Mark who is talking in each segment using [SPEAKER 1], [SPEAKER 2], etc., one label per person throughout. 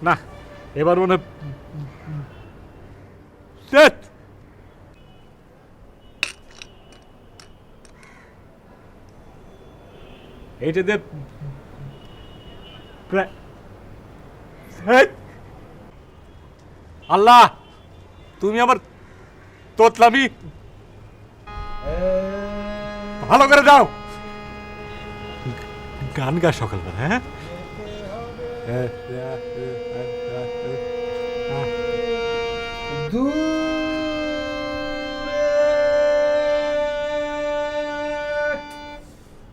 [SPEAKER 1] না এবার মনে এইটা দিয়ে আল্লাহ তুমি আমার তোতলামি ভালো করে দাও। গান গা সকালবেলা। হ্যাঁ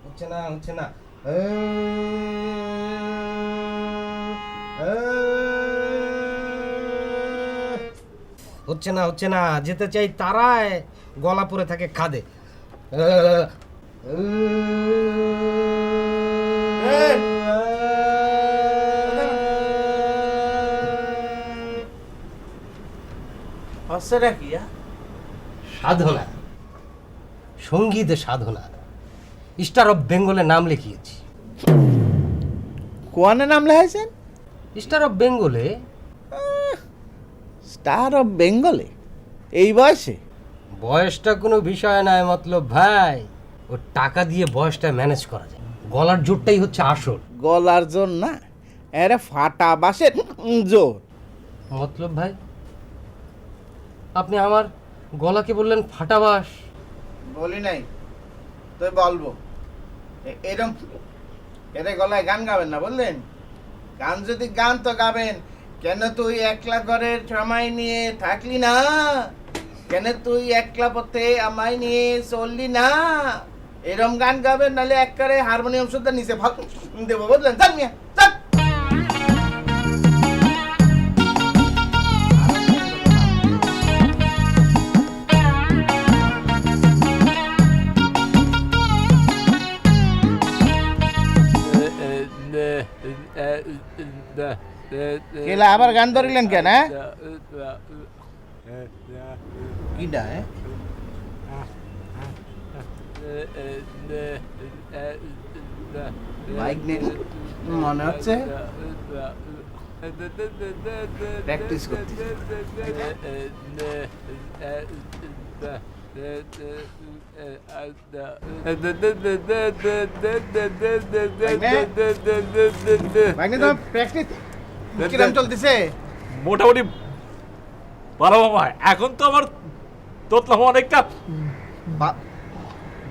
[SPEAKER 2] হচ্ছে না হচ্ছে না হচ্ছে না হচ্ছে না যেতে চাই তারায় গলা পরে থাকে খাদে। সাধনা, সঙ্গীতে সাধনা। স্টার অফ বেঙ্গলে নাম লিখিয়েছি।
[SPEAKER 3] কোয়ানে নাম লেখাইছেন?
[SPEAKER 2] স্টার অফ বেঙ্গলে।
[SPEAKER 3] স্টার অফ বেঙ্গলে এই বয়সে?
[SPEAKER 2] বয়সটা কোনো বিষয় নয় মতলব ভাই, ও টাকা দিয়ে বয়সটা ম্যানেজ করা যায়। গলার জোরটাই হচ্ছে আসল।
[SPEAKER 3] গলার জোর না, এরে ফাটা বাসের জোর।
[SPEAKER 2] মতলব ভাই, আপনি আমার গলাকে বললেন ফাটা বাঁশ।
[SPEAKER 3] বলি নাই তো বলবো, এরকম এরে গলায় গান গাবেন না বললেন? গান যদি গান তো গাবেন। কেন তুই একলা ঘরের সময় নিয়ে থাকলি না? কেন তুই একলা পথে আমায় নিয়ে চললি না? এরকম গান গাবেন, নাহলে একবারে হারমোনিয়াম শুদ্ধ নিচে ভাগ দেবো বুঝলেন? জান মিয়া জান। কেলা আবার গান ধরিলেন কেন? কিডা মাইক নেই মনে হচ্ছে, প্র্যাকটিস করতে।
[SPEAKER 1] মোটামুটি ভালো মামা। এখন তো আমার তোতলাম অনেকটা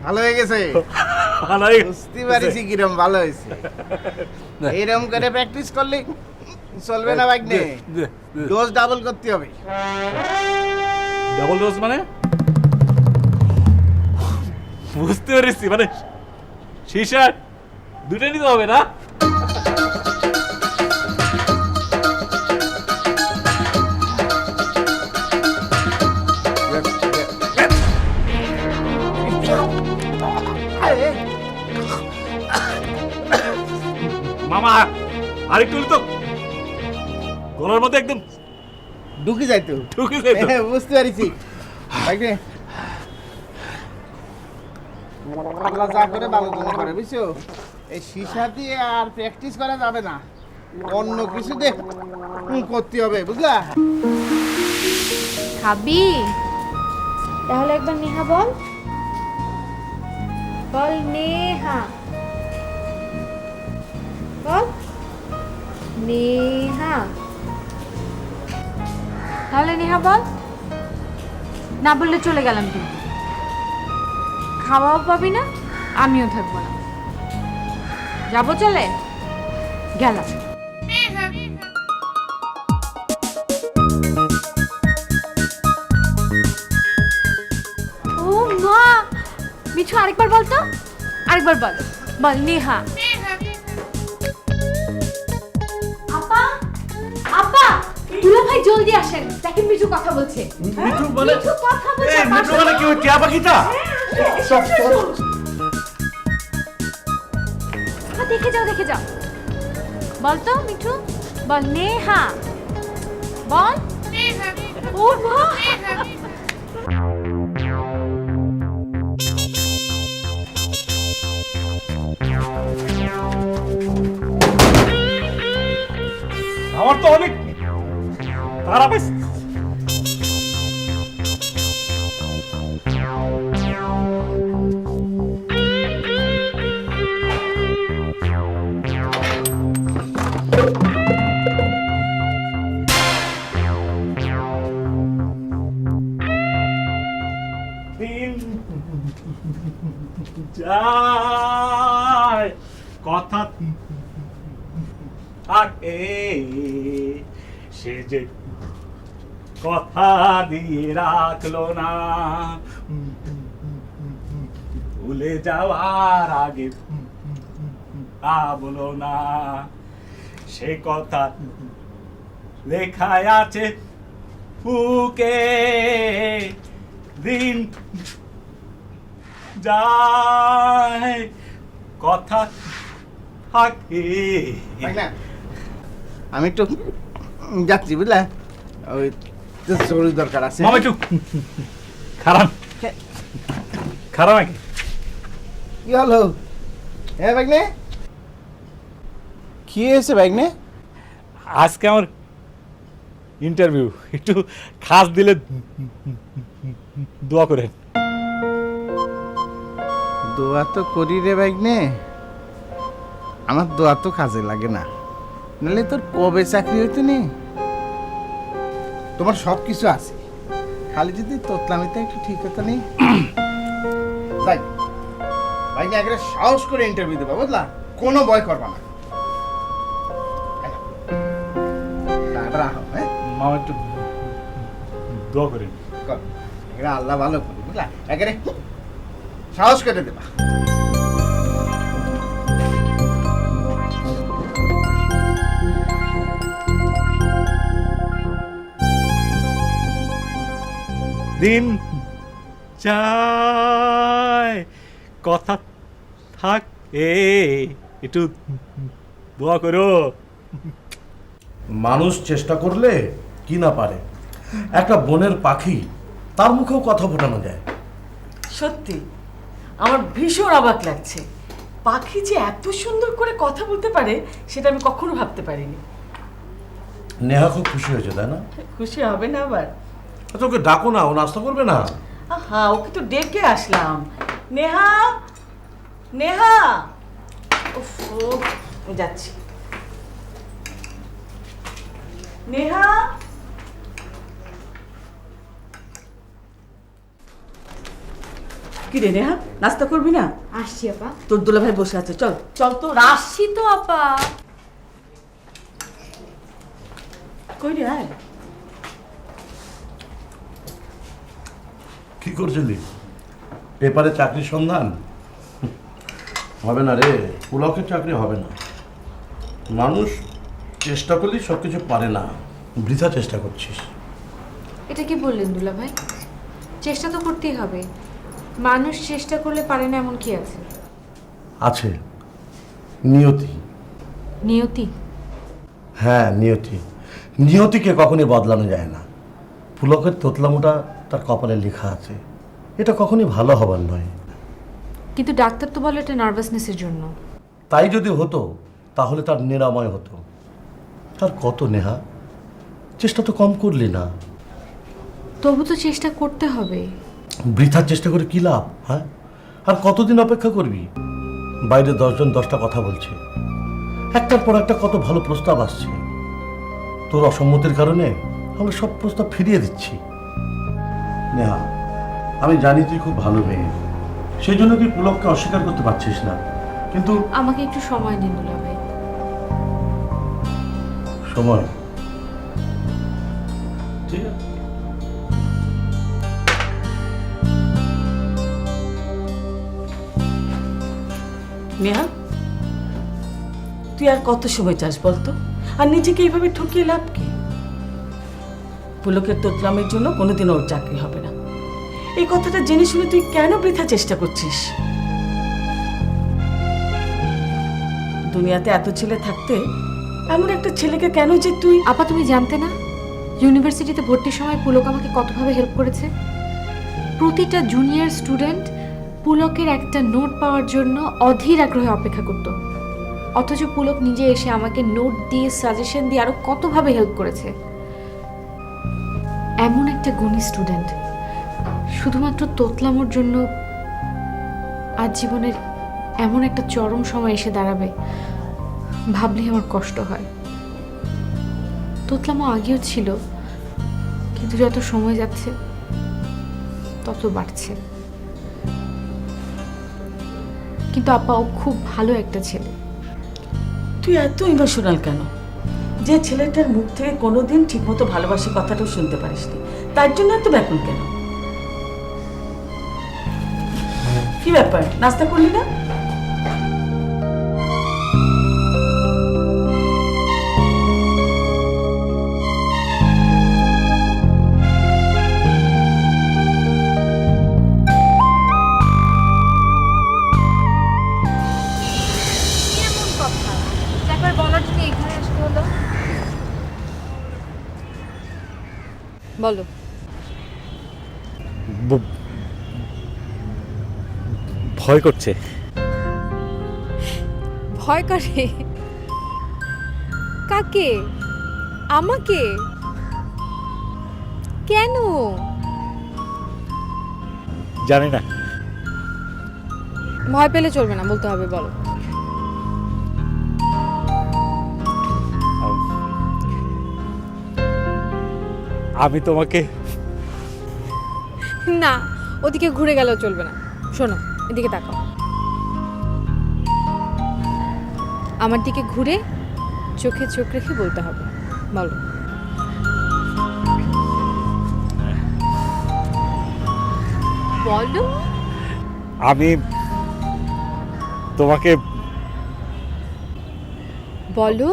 [SPEAKER 3] ভালো হয়ে গেছে। বুঝতে পারিছি কিরম ভালো হয়েছে। এইরকম করে প্র্যাকটিস করলে চলবে না বাইক নে, ডোজ ডাবল করতে হবে।
[SPEAKER 1] ডাবল ডোজ মানে? বুঝতে পেরেছি, মানে সীসা দুটো নিতে হবে না? মামা আরেকটু তো গলার মধ্যে একদম
[SPEAKER 3] ঢুকে যাইতো।
[SPEAKER 1] ঢুকে যাইতো,
[SPEAKER 3] বুঝতে পারিছি। যা করে ভালো করে বুঝছো, এই সীসা দিয়ে আর প্র্যাকটিস করা যাবে না। অন্য কিছু দেখ করতে হবে, বুঝলা?
[SPEAKER 4] খাবি? তাহলে একবার নেহা বল, বল নেহা, বল নেহা। তাহলে নেহা বল, না বললে চলে গেলাম কিন্তু। খাওয়াও পাবি না, আমিও থাকবো না। যাবো, চলে গেলাম। ও মা, মিঠু আরেকবার বল তো, আরেকবার বল, বল নেহা। আপা, আপা, দুলা ভাই জলদি আসেন, দেখেন মিঠু কথা বলছে।
[SPEAKER 1] মিঠু মানে
[SPEAKER 4] মিঠু কথা বলছে।
[SPEAKER 1] মিঠু মানে কি ওই টিয়া পাখিটা?
[SPEAKER 4] দেখে যাও, দেখে যাও। বল তো মিঠু, বল নেহা, বল ও মা।
[SPEAKER 1] আমার তো অনেক তারা পাইছে। দিন যায় কথা থাকে, সে যে কথা দিয়ে রাখলো না, ভুলে যাওয়ার আগে বলো না, সে কথা লেখায় আছে বুকে। দিন যায় কথা থাকে।
[SPEAKER 3] আমি একটু যাচ্ছি, বুঝলা? ওই জরুরি দরকার আছে।
[SPEAKER 1] মামা একটু খারাপ খারাপ নাকি?
[SPEAKER 3] কি হলো? হ্যাঁ ভাগ্নে, কি হয়েছে ভাগ্নে?
[SPEAKER 1] আজকে আমার ইন্টারভিউ, একটু খাস দিলে দোয়া করেন।
[SPEAKER 3] দোয়া তো করি রে ভাগ্নে, আমার দোয়া তো কাজে লাগে না, নাহলে তোর কবে চাকরি হইতো নি। তোমার সব কিছু আছে, খালি যদি তোতলামিতে একটু ঠিক হতো নি। যাই ভাগ্নে, একবারে সাহস করে ইন্টারভিউ দেবা, বুঝলা? কোনো ভয় করবা না। টাকাটা রাখো, হ্যাঁ?
[SPEAKER 1] মামা একটু দোয়া করেন।
[SPEAKER 3] কর, এগুলো আল্লাহ ভালো করে, বুঝলা? একেবারে সাহস করে দেবা।
[SPEAKER 1] দিন যায় কথা থাক, একটু দোয়া করো।
[SPEAKER 5] মানুষ চেষ্টা করলে কি না পারে। একটা বনের পাখি, তার মুখেও কথা ফোটানো যায়।
[SPEAKER 6] সত্যি আমার ভীষণ অবাক লাগছে, পাখি যে এত সুন্দর করে কথা বলতে পারে সেটা আমি কখনো ভাবতে পারিনি।
[SPEAKER 5] নেহা খুব খুশি হয়েছে, তাই না?
[SPEAKER 6] খুশি হবে না আবার?
[SPEAKER 5] আচ্ছা, ওকে ডাকো না, ও নাস্তা করবে না?
[SPEAKER 6] আহা, ওকে তো ডেকে আসলাম। নেহা, নেহা, উফ, যাচ্ছি। নেহা, কি রে নেহা, নাস্তা করবি না?
[SPEAKER 4] আসছি আপা।
[SPEAKER 6] তোর দুলাভাই বসে আছে, চল চল তো।
[SPEAKER 4] আসছি তো আপা।
[SPEAKER 6] কই রে, আয়।
[SPEAKER 5] কি করছিলি? পেপারে চাকরির সন্ধান? হবে না রে, পুলকের চাকরি হবে না। মানুষ চেষ্টা করলেই সব কিছু পারে না, বৃথা চেষ্টা করছিস।
[SPEAKER 4] এটা কি বললেন দুলা ভাই? চেষ্টা তো করতেই হবে, মানুষ চেষ্টা করলে পারে না এমন কি আছে?
[SPEAKER 5] আছে নিয়তি।
[SPEAKER 4] নিয়তি?
[SPEAKER 5] হ্যাঁ, নিয়তি। নিয়তিকে কখনই বদলানো যায় না। পুলকের তোতলামোটা তার কপালে লেখা আছে, এটা কখনই ভালো হবার নয়।
[SPEAKER 4] কিন্তু ডাক্তার তো বলে এটা নার্ভাসনেসের জন্য।
[SPEAKER 5] তাই যদি হতো তাহলে তার নিরাময় হতো। আর কত নেহা, চেষ্টা তো কম করলি না।
[SPEAKER 4] তবু তো চেষ্টা করতে হবে।
[SPEAKER 5] বৃথার চেষ্টা করে কি লাভ? হ্যাঁ, আর কতদিন অপেক্ষা করবি? বাইরে 10 জন 10টা কথা বলছে, একটার পর একটা কত ভালো প্রস্তাব আসছে। তোর অসম্মতির কারণে আমরা সব প্রস্তাব ফিরিয়ে দিচ্ছি। নেহা, আমি জানি তুই খুব ভালো মেয়ে, সেই জন্য তুই পুলককে অস্বীকার করতে পারছিস না, কিন্তু
[SPEAKER 4] আমাকে একটু সময় দিন দুলাভাই।
[SPEAKER 5] সময় ঠিক আছে।
[SPEAKER 6] নেহা, তুই আর কত সময় চাস বলতো? আর নিজেকে এইভাবে ঠকিয়ে লাভ কি? পুলকের তোতলামের জন্য কোনোদিন ওর চাকরি হবে না, এই কথাটা জেনে শুনে তুই কেন বৃথা চেষ্টা করছিস? দুনিয়াতে এত ছেলে থাকতে এমন একটা ছেলেকে কেন যে তুই...
[SPEAKER 4] আপা, তুমি জানতে না ইউনিভার্সিটিতে ভর্তির সময় পুলক আমাকে কতভাবে হেল্প করেছে? প্রতিটা জুনিয়র স্টুডেন্ট পুলকের একটা নোট পাওয়ার জন্য অধীর আগ্রহে অপেক্ষা করত, অথচ পুলক নিজে এসে আমাকে নোট দিয়ে সাজেশন দিয়ে আরো কতভাবে হেল্প করেছে। এমন একটা গুণী স্টুডেন্ট শুধুমাত্র তোতলামোর জন্য আজ জীবনের এমন একটা চরম সময় এসে দাঁড়াবে ভাবলেই আমার কষ্ট হয়। তোতলামো আগেও ছিল, কিন্তু যত সময় যাচ্ছে তত বাড়ছে। কিন্তু আপা, ও খুব ভালো একটা ছেলে।
[SPEAKER 6] তুই এত ইমোশনাল কেন? যে ছেলেটার মুখ থেকে কোনোদিন ঠিকমতো ভালোবাসার কথাটাও শুনতে পারিসনি, তার জন্য এত ব্যাকুল কেন? কি ব্যাপার, নাস্তা করলি না?
[SPEAKER 4] একবার বলার জন্য এখানে আসতে হলো। বলো।
[SPEAKER 1] ভয় করছে।
[SPEAKER 4] ভয় করে? কাকে? আমাকে? কেন?
[SPEAKER 1] জানি না।
[SPEAKER 4] ভয় পেলে চলবে না, বলতে হবে। বলো।
[SPEAKER 1] আমি তোমাকে...
[SPEAKER 4] না, ওদিকে ঘুরে গেলেও চলবে না। শোনো, এদিকে তাকাও। আমার দিকে ঘুরে চোখে চোখ রেখে বলতে হবে। বলো। বলো।
[SPEAKER 1] আমি তোমাকে...
[SPEAKER 4] বলো।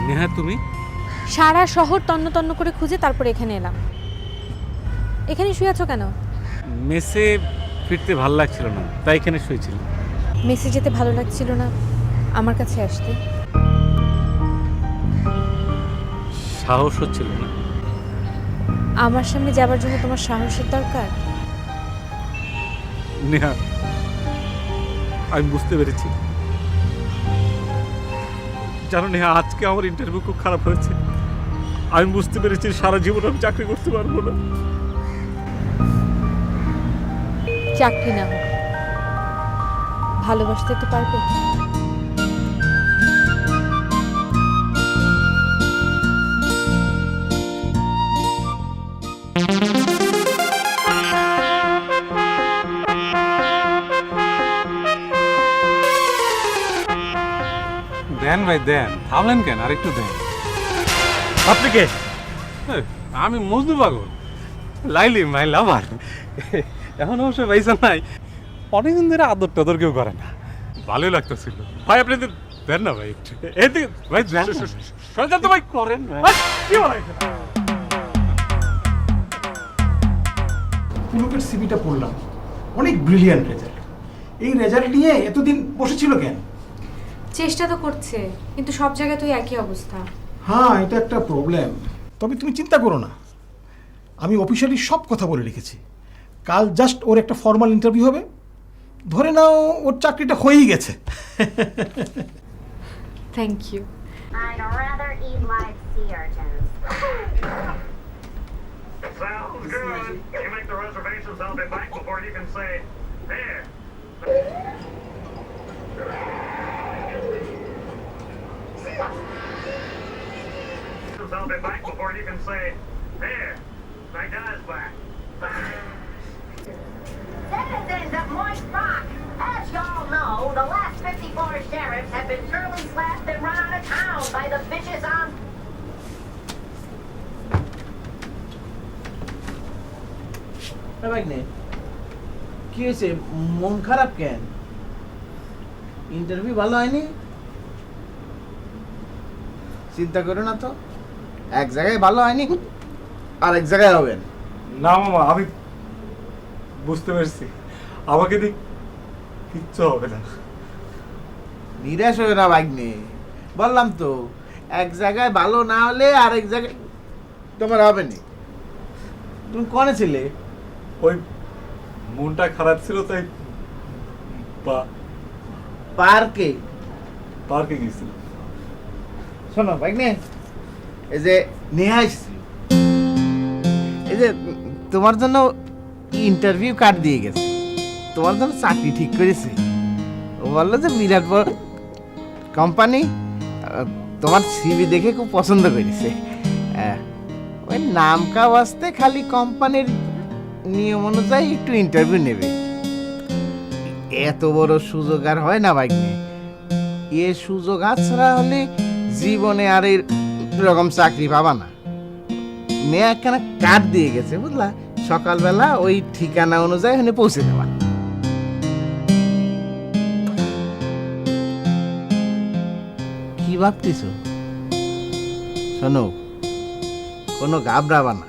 [SPEAKER 1] নেহা, তুমি?
[SPEAKER 4] সারা শহর তন্ন তন্ন করে খুঁজে তারপর এখানে এলাম। এখানে শুয়ে আছো কেন?
[SPEAKER 1] মেসে ফিরতে ভালো লাগছিল না, তাই এখানে শুয়েছিলাম।
[SPEAKER 4] মেসে যেতে ভালো লাগছিল না, আমার কাছে আসতে?
[SPEAKER 1] সাহস হচ্ছিল না।
[SPEAKER 4] আমার সামনে যাবার জন্য তোমার সাহসের দরকার?
[SPEAKER 1] নেহা, আমি বুঝতে পেরেছি। জানো নেহা, আজকে আমার ইন্টারভিউ খুব খারাপ হয়েছে। আমি বুঝতে পেরেছি সারা জীবন আমি চাকরি করতে পারবো না।
[SPEAKER 4] চাকরি না হোক, ভালোবাসতে তো পারবে?
[SPEAKER 7] দেন ভাই দেন, থামলেন কেন? আর একটু দেন।
[SPEAKER 1] আপনি কে?
[SPEAKER 7] আমি মজনু পাগল, লাইলি মাই লাভার। এখন অবশ্য পয়সা নাই, অনেকদিন ধরে আদর টাদর কেউ করে না, ভালোই লাগতেছিল।
[SPEAKER 1] ভাই আপনি দেন না ভাই একটু এদিকে ভাই সরে যান তো ভাই।
[SPEAKER 7] করেন ভাই।
[SPEAKER 1] ভাই, কি বলেন?
[SPEAKER 8] পুলকের সিভিটা পড়লাম, অনেক ব্রিলিয়ান্ট রেজাল্ট। এই রেজাল্ট নিয়ে এতদিন বসেছিল কেন?
[SPEAKER 4] চেষ্টা তো করছে, কিন্তু সব জায়গায় তো একই অবস্থা।
[SPEAKER 8] হ্যাঁ, এটা একটা প্রবলেম। তবে তুমি চিন্তা করো না, আমি অফিসিয়ালি সব কথা বলে রেখেছি। কাল জাস্ট ওর একটা ফর্মাল ইন্টারভিউ হবে, ধরে নাও ওর চাকরিটা হয়েই গেছে।
[SPEAKER 4] Thank you.
[SPEAKER 9] I'd rather eat live sea urchins.
[SPEAKER 10] Sounds good. You make the reservations, I'll be back before you can say, there. I'll be back before you can say, there. My guy's back.
[SPEAKER 9] Citizens of Moist Rock, as y'all know, the last 54 sheriffs have been thoroughly slapped and run out of town by the bitches on...
[SPEAKER 3] কি হয়েছে, মন খারাপ কেন? Interview ভালো হয়নি? চিন্তা করো না তো, এক জায়গায় ভালো হয়নি আর এক জায়গায় হবেন।
[SPEAKER 1] না মামা, আমি বুঝতে পারছি, আমাকে দিয়ে কিচ্ছু হবে না।
[SPEAKER 3] নিরাশ হয়ে না ভাগ্নে, বললাম তো এক জায়গায় ভালো না হলে আরেক জায়গায় তোমার হবে না। তুমি কনে ছিলে?
[SPEAKER 1] ওই মনটা খারাপ ছিল তাই
[SPEAKER 3] পার্কে।
[SPEAKER 1] পার্কে গেছিল।
[SPEAKER 3] শোনো ভাগ্নে, এই যে নেহা এসেছিল, এই যে তোমার জন্য ইন্টারভিউ কার্ড দিয়ে গেছে, তোমার জন্য চাকরি ঠিক করেছে। ও বললো যে বিরাট বড় কোম্পানি, তোমার সিভি দেখে খুব পছন্দ করেছে। ওই নামকা বাস্তে খালি কোম্পানির নিয়ম অনুযায়ী একটু ইন্টারভিউ নেবে। এত বড় সুযোগ আর হয় না ভাগ্নে, এ সুযোগ আছড়া হলে জীবনে আর এরকম চাকরি পাবা না। মেয়ে একখানা কার্ড দিয়ে গেছে বুঝলা, সকালবেলা ওই ঠিকানা অনুযায়ী ওখানে পৌঁছে দেওয়া। কি ভাবতেছ? শোনো, কোনো ঘাবড়াবা না,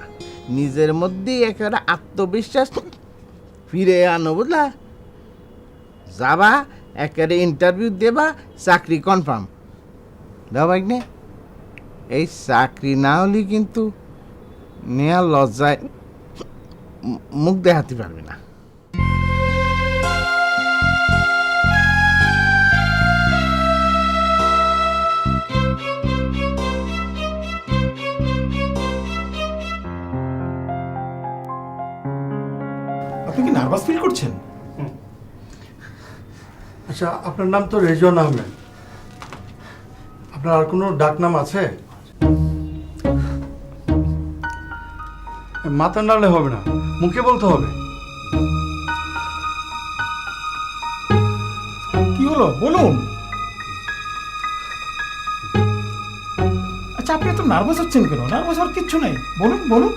[SPEAKER 3] নিজের মধ্যেই একেবারে আত্মবিশ্বাস ফিরে আনো বুঝলা। যাবা, একেবারে ইন্টারভিউ দেবা, চাকরি কনফার্ম। দাও ভাগ্নে, এই চাকরি না হলে কিন্তু নেয়া লজ্জায় মুখ দেখাতে পারবে না।
[SPEAKER 8] আপনি কি নার্ভাস ফিল করছেন?
[SPEAKER 11] আচ্ছা, আপনার নাম তো রেজওয়ান আহমেদ, আপনার আর কোনো ডাক নাম আছে? মাথা নাড়লে হবে না, মুখে বলতে হবে।
[SPEAKER 8] কি হলো বলুন। আচ্ছা, আপনি এত নার্ভাস হচ্ছেন কেন? নার্ভাস হওয়ার কিচ্ছু নেই, বলুন বলুন।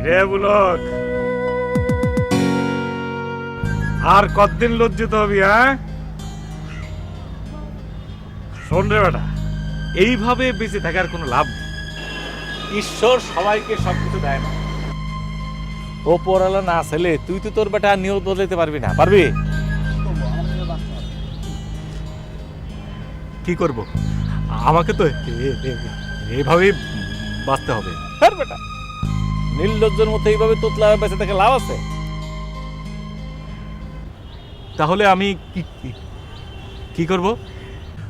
[SPEAKER 1] রে বুলক, আর কতদিন লজ্জিত হবি? হ্যাঁ শোন রে বেটা, এইভাবে বেঁচে থাকার কোনো লাভ নেই।
[SPEAKER 12] ঈশ্বর সবাইকে সবকিছু দেয় না। ও পড়ালা না ছেলে, তুই তো তোর বেটা নিয়ত বদলাতে পারবি না, পারবি?
[SPEAKER 1] কি করব? আমাকে তো এইভাবেই বাঁচতে হবে।
[SPEAKER 12] হ্যাঁ বেটা, নির্লজ্জের মতো এইভাবে তোতলা বেঁচে থেকে লাভ আছে?
[SPEAKER 1] তাহলে আমি কি করব?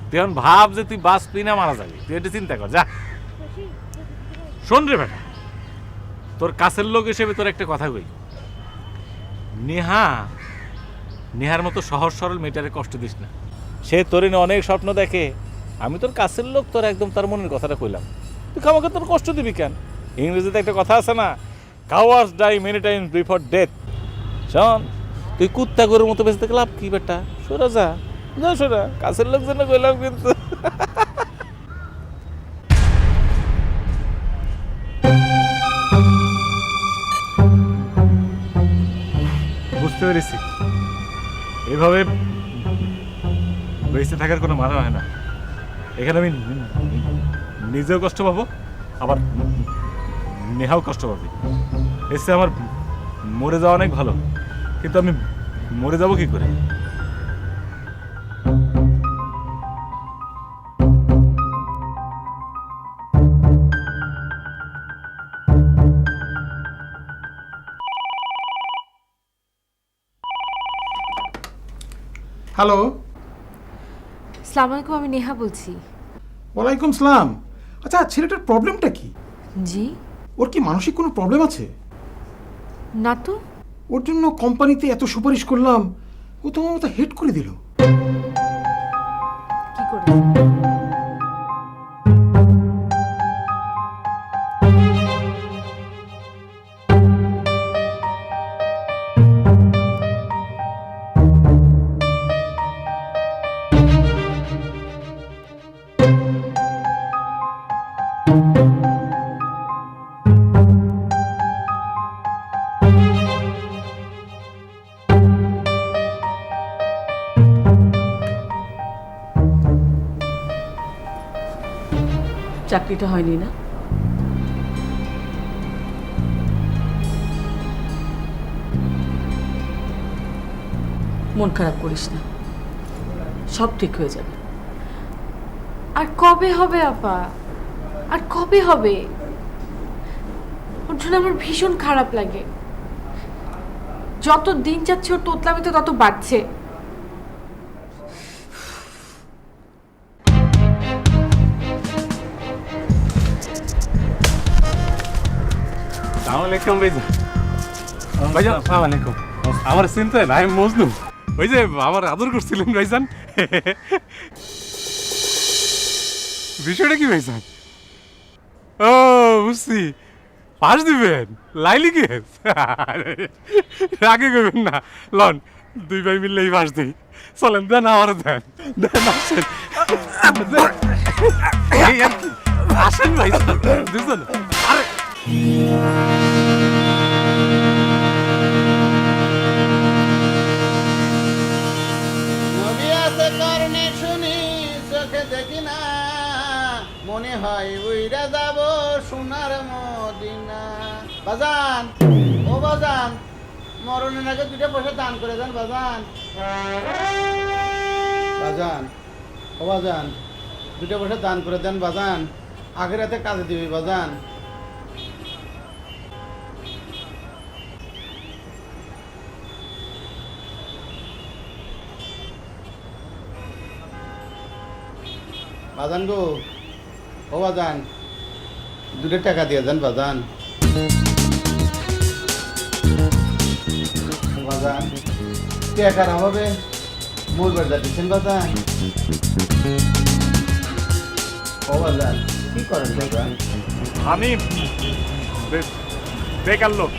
[SPEAKER 12] তুই এখন ভাব যে তুই বাঁচবি না মারা যাবি, তুই এটা চিন্তা কর। যা
[SPEAKER 1] শোন রে বেটা, তোর কাছের লোক হিসেবে তোর একটা কথা কই। নেহার মতো সহজ সরল মেয়েটারে কষ্ট দিস না।
[SPEAKER 12] সে তোর নিয়ে অনেক স্বপ্ন দেখে, আমি তোর কাছের লোক, তোর একদম তার মনের কথাটা কইলাম। তুই আমাকে তোর কষ্ট দিবি কেন? ইংরেজিতে একটা কথা আছে না, cowards die many times before death. শোন, তুই কুত্তা গরুর মতো বেঁচে থেকে লাভ কি বেটা? সোরা যা, যা সোরা, কাছের লোক জন্য কইলাম কিন্তু।
[SPEAKER 1] বুঝতে পেরেছি, এভাবে বেঁচে থাকার কোনো মানে হয় না। এখানে আমি নিজেও কষ্ট পাবো, আবার নেহাও কষ্ট পাবে। এসে আমার মরে যাওয়া অনেক ভালো, কিন্তু আমি মরে যাব কি করে?
[SPEAKER 8] হ্যালো,
[SPEAKER 4] আসসালামু আলাইকুম, আমি নেহা বলছি।
[SPEAKER 8] ওয়ালাইকুম সালাম। আচ্ছা, ছেলেটার প্রবলেমটা কি?
[SPEAKER 4] জি?
[SPEAKER 8] ওর কি মানসিক কোনো প্রবলেম আছে?
[SPEAKER 4] না তো।
[SPEAKER 8] ওর জন্য কোম্পানিতে এত সুপারিশ করলাম, ও তো আমার মতো হেড করে দিল।
[SPEAKER 4] কি করে?
[SPEAKER 6] চাকরিটা হয়নি না? মন খারাপ করিস না, সব ঠিক হয়ে যাবে।
[SPEAKER 4] আর কবে হবে আপা? আর কবে হবে? ওর জন্য আমার ভীষণ খারাপ লাগে। যত দিন যাচ্ছে ওর তোতলামি তো তত বাড়ছে।
[SPEAKER 7] আসসালামু আলাইকুম ভাইজান। ভাইজান আসসালামু আলাইকুম। আমার চিন্তায় না, আমি মজনু। ওই যে আমার আদর করছিলেন ভাইজান। বিষয়টা কি ভাইজান? ও বুঝছি, পাস দিবেন লাইলি কেস। রাগে করবেন না, লন দুই ভাই মিললেই পাস দিই। চলেন, দেন আমার দেন, দেন আসেন। এই আর কি, আসেন ভাইজান দুজন। আরে
[SPEAKER 3] নবী আছে কারণে শুনি, চোখে দেখি না, মনে হয় উইরা যাব সোনার মদিনা। বাজান, ও বাজান, মরণের আগে 2টা পয়সা দান করে দেন বাজান। বাজান, ও বাজান, 2টা পয়সা দান করে দেন বাজান, আগের রাতে কাজে দিবি বাজান। বাজান গো, ও বাজান, 2টা টাকা দিয়ে দেন বাজান। বাজান, টাকার অভাবে মোর বেড়া দিচ্ছেন বাজান। ও বাজান, কি করেন বাজান?
[SPEAKER 1] আমি বেকার লোক।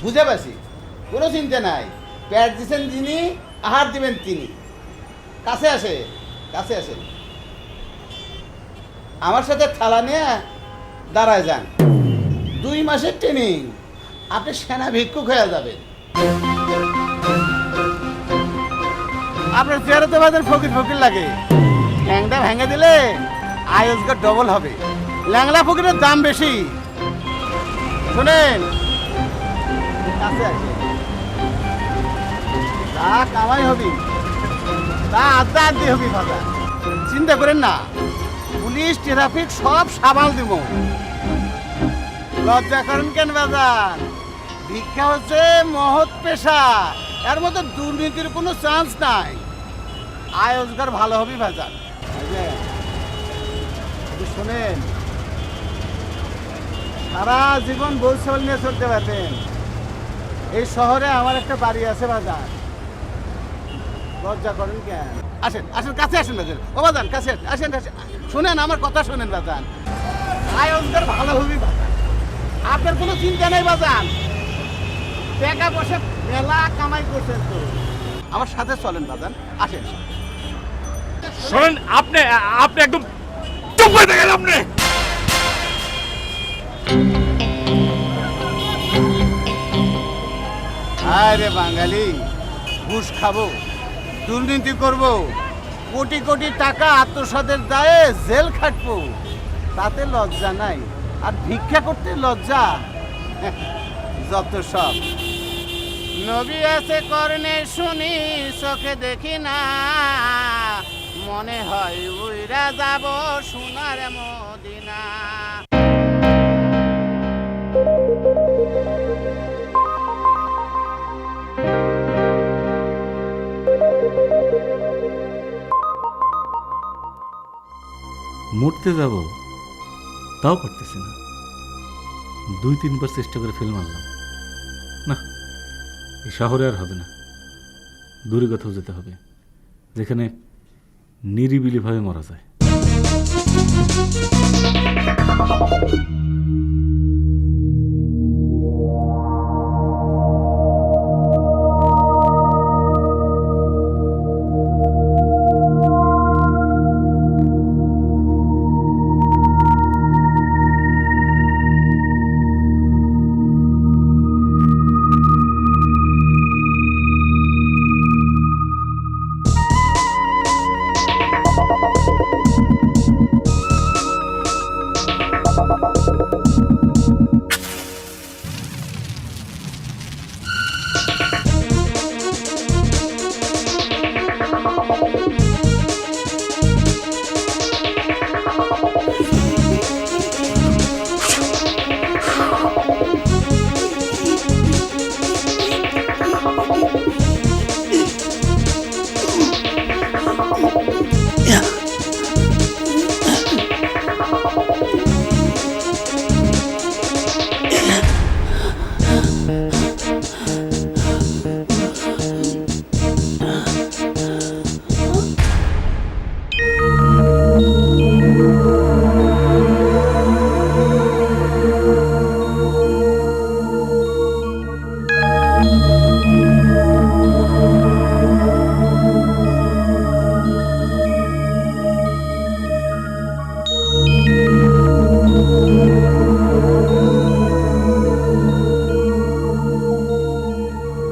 [SPEAKER 3] বুঝে পাচ্ছি, কোনো চিন্তা নাই। পেট দিচ্ছেন যিনি, আহার দিবেন তিনি। কাছে আসে, কাছে আসে, আমার সাথে থালা নিয়ে দাঁড়ায় যান। 2 মাসের ট্রেনিং, আপনি সেনা ভিক্ষুক হয়ে যাবেন। আপনার চেহারা তো বাজার ফকির ফকির লাগে, ঠ্যাংটা ভেঙে দিলে আয়ুষ্কার ডবল হবে। ল্যাংলা ফকিরের দাম বেশি, শোনেন, কাছে আসেন। তা কামাই হবি, তা আড্ডা আড্ডি হবি ভাজা। চিন্তা করেন না, পুলিশ ট্রাফিক সব সামাল দিব। লজ্জা করেন কেন বাজান? ভিক্ষা হচ্ছে মহৎ পেশা, এর মধ্যে দুর্নীতির কোনো চান্স নাই। আয় রোজগার ভালো হবে বাজান। শোনেন, সারা জীবন বউ ছাগল নিয়ে চলতে পারবেন। এই শহরে আমার একটা বাড়ি আছে বাজান। লজ্জা করেন কেন? আসেন আসেন, কাছে আসেন বাজান। ও বাজান, কাছে আসেন আসেন। শোনেন, আমার কথা শোনেন বাজান। আয় রোজগার ভালো হবে বাজান, আপনার কোনো চিন্তা নেই বাজান। টাকা পয়সা মেলা কামাই করছেন তো, আমার সাথে চলেন বাজান। আসেন।
[SPEAKER 1] শোনেন, আপনি আপনি একদম চুপ করে থাকেন। আপনি
[SPEAKER 3] আরে বাঙালি, ঘুষ খাবো, দুর্নীতি করব, কোটি কোটি টাকা আত্মসাতের দায়ে জেল খাটবো, তাতে লজ্জা নাই? আর ভিক্ষা করতে লজ্জা? যত সব। নবী আছে করনে শুনি, চোখে দেখি না, মনে হয় উইরা যাব সোনার মদিনা।
[SPEAKER 12] মরতে যাব তাও পারতেছি না। 2-3 বার চেষ্টা করে ফেল মারলাম, না, এই শহরে আর হবে না। দূরে কোথাও যেতে হবে, যেখানে নিরিবিলিভাবে মারা যায়।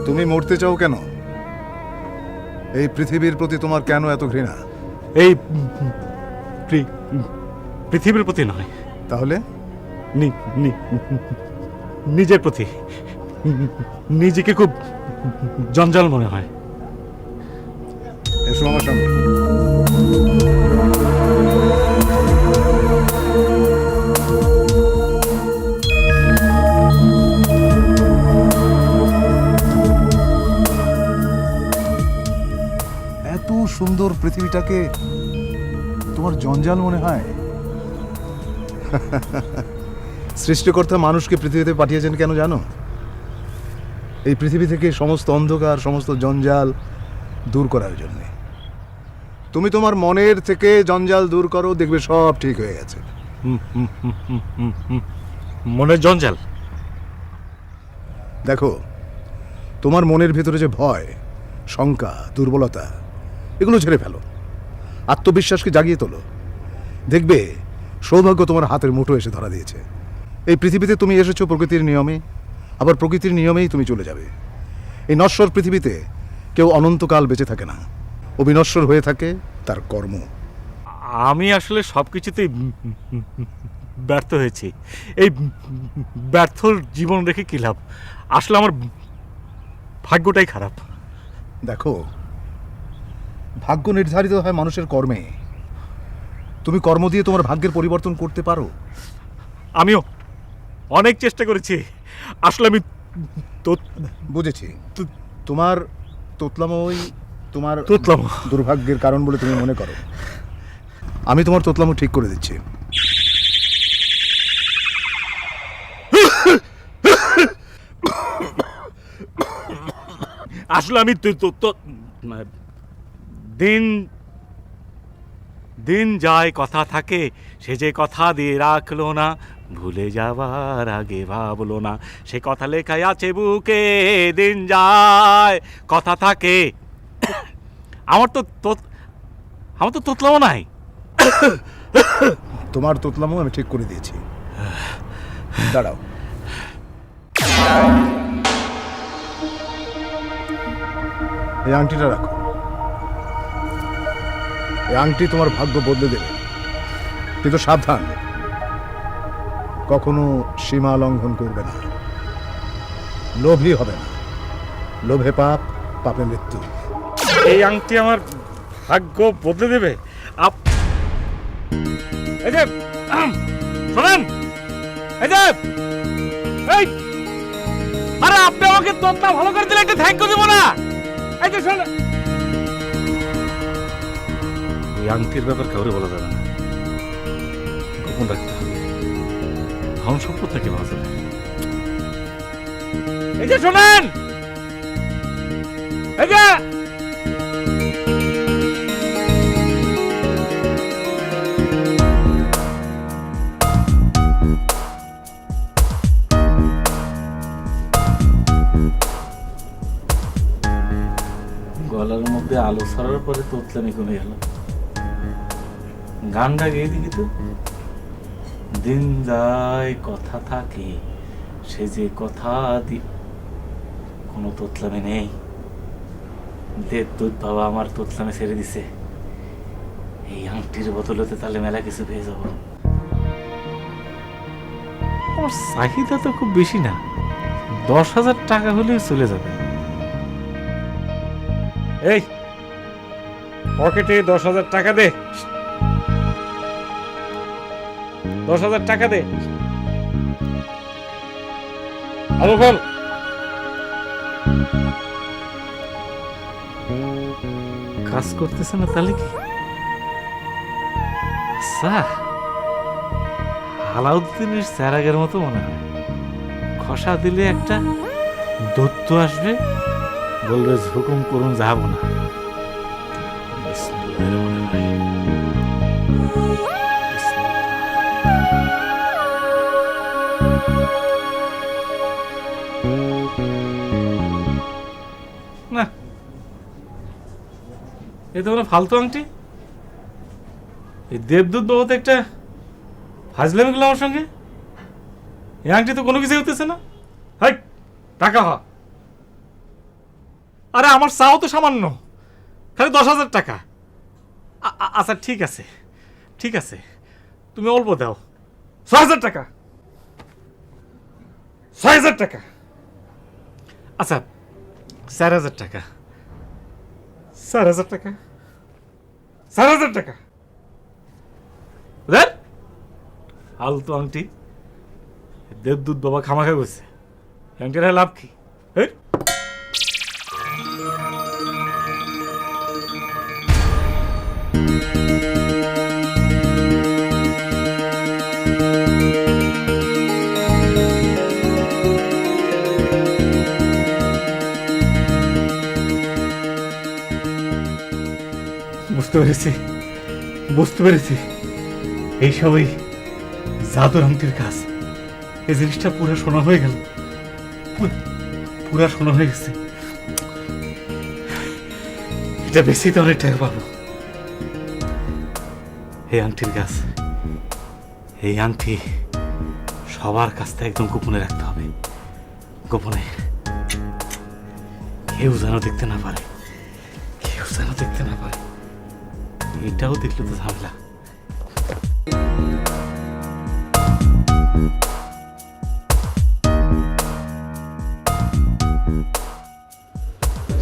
[SPEAKER 13] তুমি মরতে চাও কেন? এই পৃথিবীর প্রতি তোমার কেন এত ঘৃণা?
[SPEAKER 1] এই পৃথিবীর প্রতি নয়,
[SPEAKER 13] তাহলে
[SPEAKER 1] নিজের প্রতি। নিজেকে খুব জঞ্জাল মনে হয়।
[SPEAKER 13] এসো আমার সামনে। এত সুন্দর পৃথিবীটাকে তোমার জঞ্জাল মনে হয়? সৃষ্টিকর্তা মানুষকে পৃথিবীতে পাঠিয়েছেন কেন জানো? এই পৃথিবী থেকে সমস্ত অন্ধকার, সমস্ত জঞ্জাল দূর করার জন্য। তুমি তোমার মনের থেকে জঞ্জাল দূর করো, দেখবে সব ঠিক হয়ে গেছে।
[SPEAKER 1] মনের জঞ্জাল?
[SPEAKER 13] দেখো, তোমার মনের ভিতরে যে ভয়, শঙ্কা, দুর্বলতা, এগুলো ঝেড়ে ফেলো। আত্মবিশ্বাসকে জাগিয়ে তোলো। দেখবে সৌভাগ্য তোমার হাতের মুঠো এসে ধরা দিয়েছে। এই পৃথিবীতে তুমি এসেছো প্রকৃতির নিয়মে, আবার প্রকৃতির নিয়মেই তুমি চলে যাবে। এই নশ্বর পৃথিবীতে কেউ অনন্তকাল বেঁচে থাকে না, অবিনশ্বর হয়ে থাকে তার কর্ম।
[SPEAKER 1] আমি আসলে সব কিছুতেই ব্যর্থ হয়েছি। এই ব্যর্থ জীবন রেখে কী লাভ? আসলে আমার ভাগ্যটাই খারাপ।
[SPEAKER 13] দেখো, ভাগ্য নির্ধারিত হয় মানুষের কর্মে। তুমি কর্ম দিয়ে তোমার ভাগ্যের পরিবর্তন করতে পারো।
[SPEAKER 1] আমিও অনেক চেষ্টা করেছি। আসলে আমি
[SPEAKER 13] বুঝেছি, তোমার তোতলামোই তোমার
[SPEAKER 1] তোতলামো
[SPEAKER 13] দুর্ভাগ্যের কারণ বলে তুমি মনে করো। আমি তোমার তোতলামো ঠিক করে দিচ্ছি।
[SPEAKER 1] আসলে আমি দিন দিন যায় কথা থাকে, সে যে কথা দিয়ে রাখলো না, ভুলে যাবার আগে ভাবলো না, সে কথা লেখাই আছে বুকে। দিন যায় কথা থাকে। আমার তো তোতলামো নাই।
[SPEAKER 13] তোমার তোতলামো আমি ঠিক করে দিয়েছি। দাঁড়াও, এই আংটিটা রাখো। এই আংটি তোমার ভাগ্য বদলে দেবে, কিন্তু সাবধান, কখনো সীমা লঙ্ঘন করবে না। লোভী হবে না। লোভে পাপ, পাপে মৃত্যু।
[SPEAKER 1] এই আংটি আমার ভাগ্য বদলে দেবে। এই যে শোনেন, এই যে এই, আরে আপনি আমাকে তোতলা ভালো করে দিলে একটা থ্যাংক ইউ দিব না? এই যে শোনেন, এই আংটির ব্যাপার কাউরে বলা যাবে না, গোপন রাখতে হবে। ধন সম্পদ থেকে পাওয়া যাবে। এই যে শোনেন, এই যে
[SPEAKER 12] গলার মধ্যে আলো ছড়ার পরে তোতলামি কমে গেল। গানটা গেয়ে দেখি তো। দিন যায় কথা থাকে, সে যে কথা কোনো তোতলামি নেই। দেবদূত বাবা আমার তোতলামি ছেড়ে দিছে। এই আংটির বদলতে তাহলে মেলা কিছু পেয়ে যাব। আমার চাহিদা তো খুব বেশি না, 10,000 টাকা হলেও চলে যাবে।
[SPEAKER 1] এই পকেটে 10,000 টাকা দে। 10,000 টাকা দে। আলো বল।
[SPEAKER 12] কাজ করতেছে না তাহলে কি? আচ্ছা, আলাউদ্দিনের চেরাগের মতো মনে হয়। খসা দিলে একটা দৈত্য আসবে, বলবে হুকুম করুন, যাব না।
[SPEAKER 1] না, এ তো ফালতু আংটি। এই দেবদূত বাবু একটা ফাজলামি গেল আমার সঙ্গে। এই আংটি তো কোনো কিছুই হতেছে না। হাই, টাকা হ। আরে আমার চাও তো সামান্য, খালি 10,000 টাকা। আচ্ছা ঠিক আছে, ঠিক আছে, তুমি অল্প দাও। 6,000 টাকা, 6,000 টাকা। আচ্ছা 4,000 টাকা, 4,000 টাকা, 4,000 টাকা। আলতু আংটি। দেবদূত বাবা খামাখা গেছে। আংটির লাভ কি? বুঝতে পেরেছি, বুঝতে পেরেছি, এইসবই জাদুর আংটির কাজ। এই জিনিসটা পুরো সোনা হয়ে গেল, পুরা সোনা হয়ে গেছে। এটা বেশি তো অনেক টাকা পাবো। এই আংটির কাজ, এই আংটি সবার কাছ থেকে একদম গোপনে রাখতে হবে। গোপনে, কেউ যেন দেখতে না পারে, কেউ যেন দেখতে না পারে। এটাও দেখলে তো ঝামেলা।
[SPEAKER 12] জি,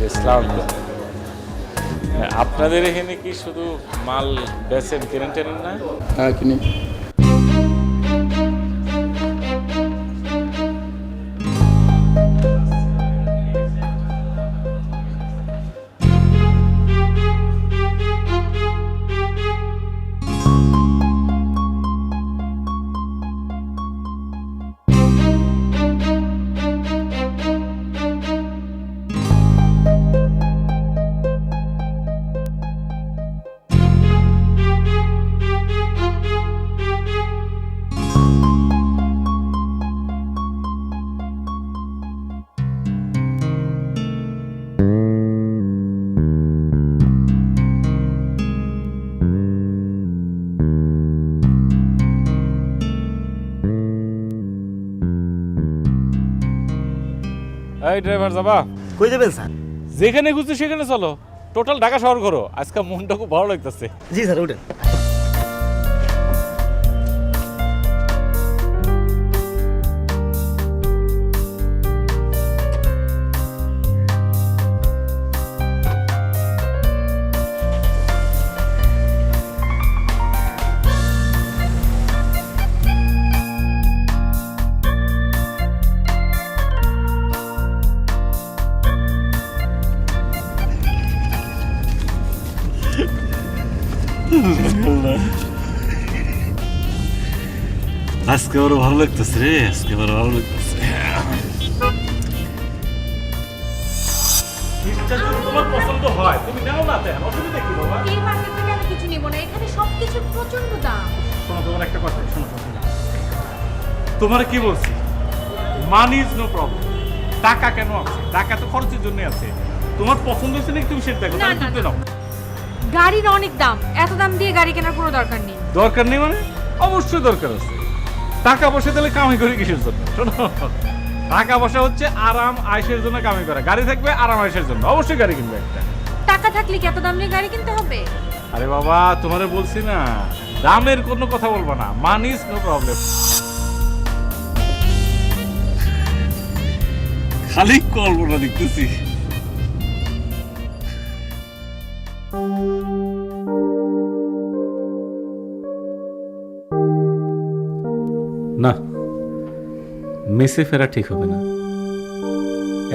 [SPEAKER 12] আসসালামু আলাইকুম। আপনাদের এখানে কি শুধু মাল বেচেন, কেনেন টেনেন না?
[SPEAKER 11] হ্যাঁ, কিনি।
[SPEAKER 12] এই ড্রাইভার যাবা?
[SPEAKER 14] কই যাবেন স্যার?
[SPEAKER 12] যেখানে খুঁজছি সেখানে চলো, টোটাল ঢাকা শহর ঘোরো। আজকে মনটা খুব ভালো লাগতেছে।
[SPEAKER 14] জি স্যার, উঠেন।
[SPEAKER 12] আজকে আরো ভালো লাগতেছে রে, আজকে আরো ভালো লাগতেছে। তোমার পছন্দ হয় তুমি নাও না, দেন অসুবিধা কি বাবা?
[SPEAKER 4] এই মার্কেট থেকে আমি কিছু নিব না, এখানে সবকিছুর প্রচন্ড দাম।
[SPEAKER 1] শোনো, তোমার একটা কথা শোনো। তোমার কি বলছি, মানি ইজ নো প্রবলেম। টাকা কেন আছে? টাকা তো খরচের জন্য আছে। তোমার পছন্দ হয়েছে নাকি তুমি সেটা দেখো, তাহলে কিনতে নাও।
[SPEAKER 4] গাড়ির অনেক দাম, এত দাম দিয়ে গাড়ি কেনার কোনো দরকার নেই।
[SPEAKER 1] দরকার নেই মানে? অবশ্যই দরকার আছে। টাকা পয়সা তাহলে কামাই করি কিসের জন্য? শোনো, টাকা পয়সা হচ্ছে আরাম আয়েশের জন্য কামাই করা। গাড়ি থাকবে আরাম আয়েশের জন্য, অবশ্যই গাড়ি কিনবে একটা।
[SPEAKER 4] টাকা থাকলে কি এত দাম নিয়ে গাড়ি কিনতে হবে?
[SPEAKER 1] আরে বাবা, তোমারে বলছি না, দামের কোনো কথা বলবো না। Money is no problem.
[SPEAKER 12] খালি কল্পনা দেখতেছি।
[SPEAKER 1] না, মেসে ফেরা ঠিক হবে না।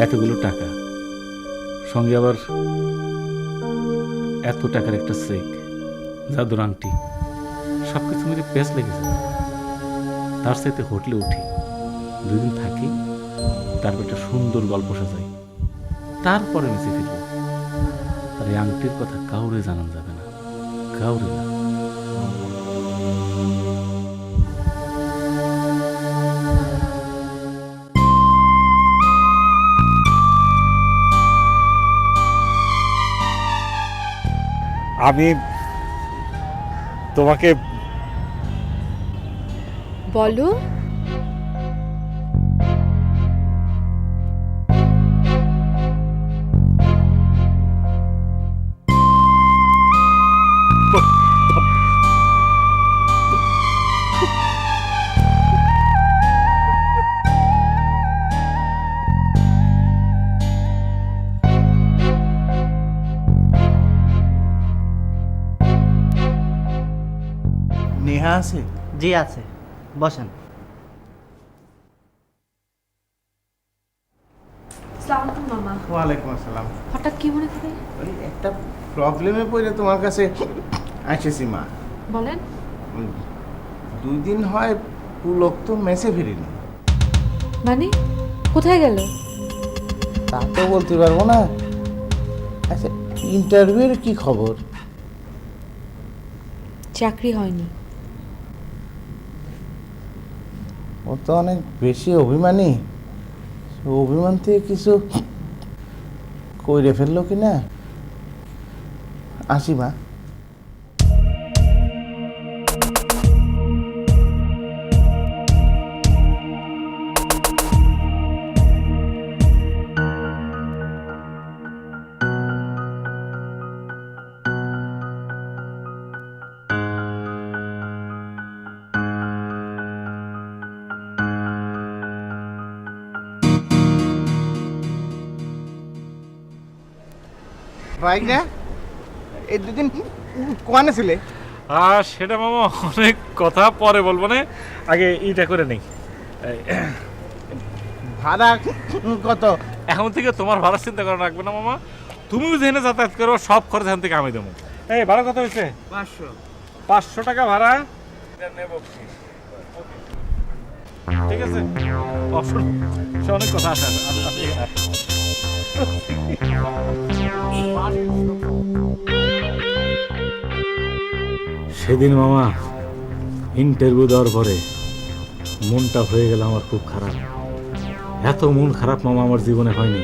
[SPEAKER 1] এতগুলো টাকা, সঙ্গে আবার এত টাকার একটা চেক, জাদুর আংটি, সব কিছু মিলে পেঁচ লেগে যাবে। তার সাথে হোটেলে উঠি, 2 দিন থাকি, তারপর একটা সুন্দর গল্প সাজাই, তারপরে মেসে ফিরব। আর এই আংটির কথা কাউরে জানান যাবে না, কাউরে না।
[SPEAKER 12] আমি তোমাকে
[SPEAKER 4] বলো।
[SPEAKER 3] নেহা আছে?
[SPEAKER 14] জি আছে, বসেন।
[SPEAKER 4] আসসালামু আলাইকুম মামা।
[SPEAKER 3] ওয়ালাইকুম আসসালাম।
[SPEAKER 4] হঠাৎ কি মনে করে?
[SPEAKER 3] ওই একটা প্রবলেমে পড়ে তোমার কাছে আসেছি মা।
[SPEAKER 4] বলেন।
[SPEAKER 3] 2 দিন হয় পুলক তো মেসে ফিরিনি।
[SPEAKER 4] মানে কোথায় গেল?
[SPEAKER 3] তা তো বলতে পারবো না। আচ্ছা, ইন্টারভিউর কি খবর?
[SPEAKER 4] চাকরি হয়নি।
[SPEAKER 3] ও তো অনেক বেশি অভিমানী। অভিমান থেকে কিছু কইরে ফেললো কি না? আসি মা। বাইক না এই দুদিন কোয়ানে ছিলে?
[SPEAKER 12] আর সেটা মামা অনেক কথা পরে বলবো না, আগে এইটা করে নেই।
[SPEAKER 3] ভাড়া কত?
[SPEAKER 12] এখন থেকে তোমার ভাড়া চিন্তা করা রাখবে না মামা, তুমিও যেখানে যাতায়াত করো সব খরচ এখান থেকে আমি দেবো। এই ভাড়া কত হয়েছে? 500 টাকা ভাড়া নেব। ঠিক আছে, সে অনেক কথা আছে। সেদিন মামা ইন্টারভিউ দেওয়ার পরে মনটা হয়ে গেল আমার খুব খারাপ। এত মন খারাপ মামা আমার জীবনে হয়নি।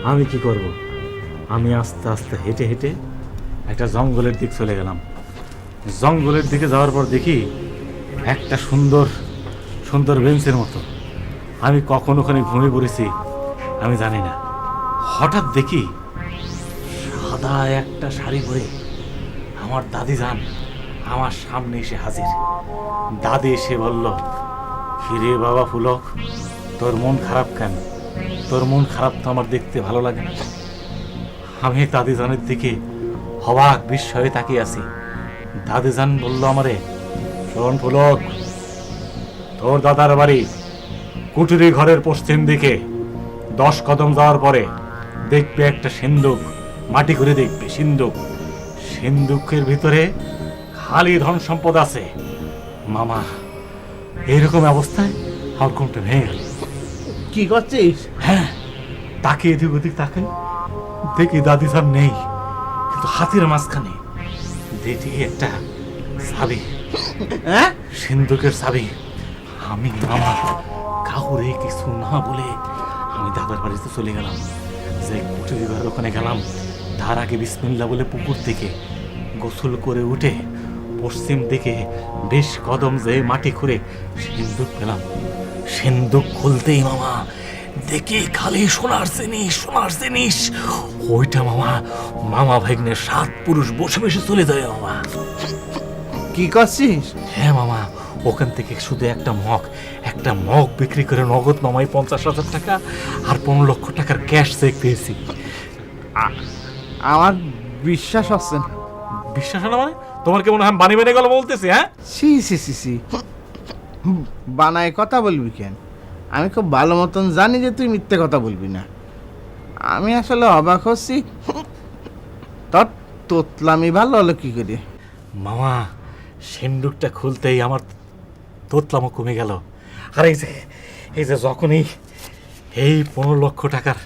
[SPEAKER 12] আমি কি করব, আমি আস্তে আস্তে হেঁটে হেঁটে একটা জঙ্গলের দিক চলে গেলাম। জঙ্গলের দিকে যাওয়ার পর দেখি একটা সুন্দর সুন্দর বেঞ্চের মতো। আমি কখন ওখানে ঘুমিয়ে পড়েছি আমি জানি না। হঠাৎ দেখি সাদা একটা শাড়ি পরে আমার দাদি যান আমার সামনে এসে হাজির। দাদি এসে বলল, হিরে বাবা পুলক, তোর মন খারাপ কেন? তোর মন খারাপ তো আমার দেখতে ভালো লাগে না। আমি দাদি জানের দিকে অবাক বিস্ময়ে তাকিয়ে আছি। দাদি জান বলল আমারে, শোন পুলক, তোর দাদার বাড়ি কুটুরি ঘরের পশ্চিম দিকে 10 কদম যাওয়ার পরে দেখবে একটা সিন্দুক, মাটি করে দেখবে সিন্দুক। সিন্দুকের ভিতরে খালি ধন সম্পদ আছে। মামা এইরকম অবস্থায় আমার ঘুমটা ভেঙে গেল।
[SPEAKER 3] কি করছিস?
[SPEAKER 12] হ্যাঁ, তাকে এদিক ওদিক তাকাই, দেখি দাদি সাহেব নেই, কিন্তু হাতের মাঝখানে দেখি একটা চাবি, সিন্দুকের চাবি। আমি মামা কাউরে কিছু না বলে আমি দাদার বাড়িতে চলে গেলাম। যে কুটির ঘরের ওখানে গেলাম, তার আগে বিসমিল্লাহ বলে পুকুর থেকে গোসল করে উঠে পশ্চিম দিকে 20 কদম যে মাটি খুঁড়ে সিন্দুক পেলাম। সিন্দুক খুলতেই মামা দেখি খালি সোনার জিনিস, সোনার জিনিস। ওইটা মামা মামা ভাগ্নে 7 পুরুষ বসে বসে চলে যায় মামা।
[SPEAKER 3] কি করছিস?
[SPEAKER 12] হ্যাঁ মামা, ওখান থেকে শুধু একটা মগ বিক্রি করে নগদ মামাই 50,000 টাকা আর 15 লক্ষ টাকার ক্যাশ চেক পেয়েছি।
[SPEAKER 3] আমার বিশ্বাস হচ্ছে না।
[SPEAKER 12] বিশ্বাস হয় না মানে? তোমার কি মনে হয় বানি বানি গেল বলতেছি? হ্যাঁ,
[SPEAKER 3] সি সি সি সি, বানায় কথা বলবি কেন? আমি খুব ভালো মতন জানি যে তুই মিথ্যে কথা বলবি না। আমি আসলে অবাক হচ্ছি, তোর তোতলামি ভালো হলো কি করে?
[SPEAKER 12] মামা সিন্দুকটা খুলতেই আমার তোতলামও কমে গেল। আর এই যে যখনই এই 15 লক্ষ টাকার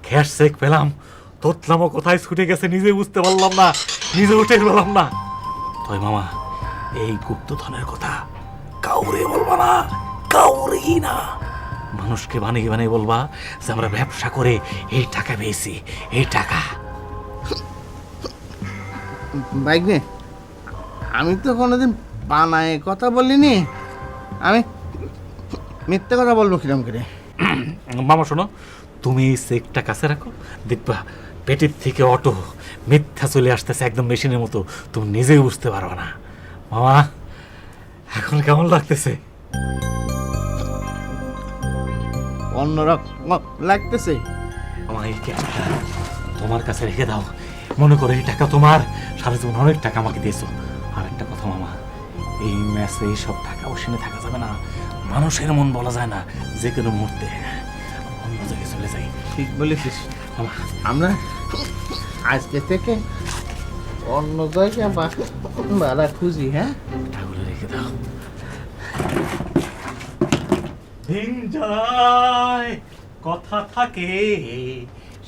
[SPEAKER 12] ক্যাশ চেক পেলাম, তোতলামও কোথায় ছুটে গেছে নিজে বুঝতে পারলাম না, নিজে উঠে পেলাম না। তাই মামা এই গুপ্তধনের কথা কাউরে বলবা না, কাউরেই না। মানুষকে বানিয়ে বানিয়ে বলবা যে আমরা ব্যবসা করে এই টাকা পেয়েছি, এই টাকা।
[SPEAKER 3] বাইক নে, আমি তো কোনোদিন বানায় কথা বলিনি। আমি মিথ্যে কথা বলবো কিরম করে?
[SPEAKER 12] মামা শোনো, তুমি এই চেকটা কাছে রাখো, দেখবা পেটের থেকে অটো মিথ্যা চলে আসতেছে একদম মেশিনের মতো, তুমি নিজেই বুঝতে পারবে না। মামা এখন কেমন লাগতেছে?
[SPEAKER 3] অন্যরকম লাগতেছে।
[SPEAKER 12] আমার এই ক্যাশটা তোমার কাছে রেখে দাও, মনে করো এই টাকা তোমার, সারা জীবন অনেক টাকা আমাকে দিয়েছো। আর একটা কথা মামা, এই ম্যাচে এইসব টাকা ওখানে থাকা যাবে না। মানুষের মন বলা যায় না, যে কোনো মুহূর্তে অন্য জায়গায় চলে যাই।
[SPEAKER 3] ঠিক বলেছিস মামা, আমরা আজকে থেকে অন্য জায়গায় ভাড়া খুঁজি। হ্যাঁ,
[SPEAKER 12] টাকাগুলো রেখে দাও। দিন যায় কথা থাকে,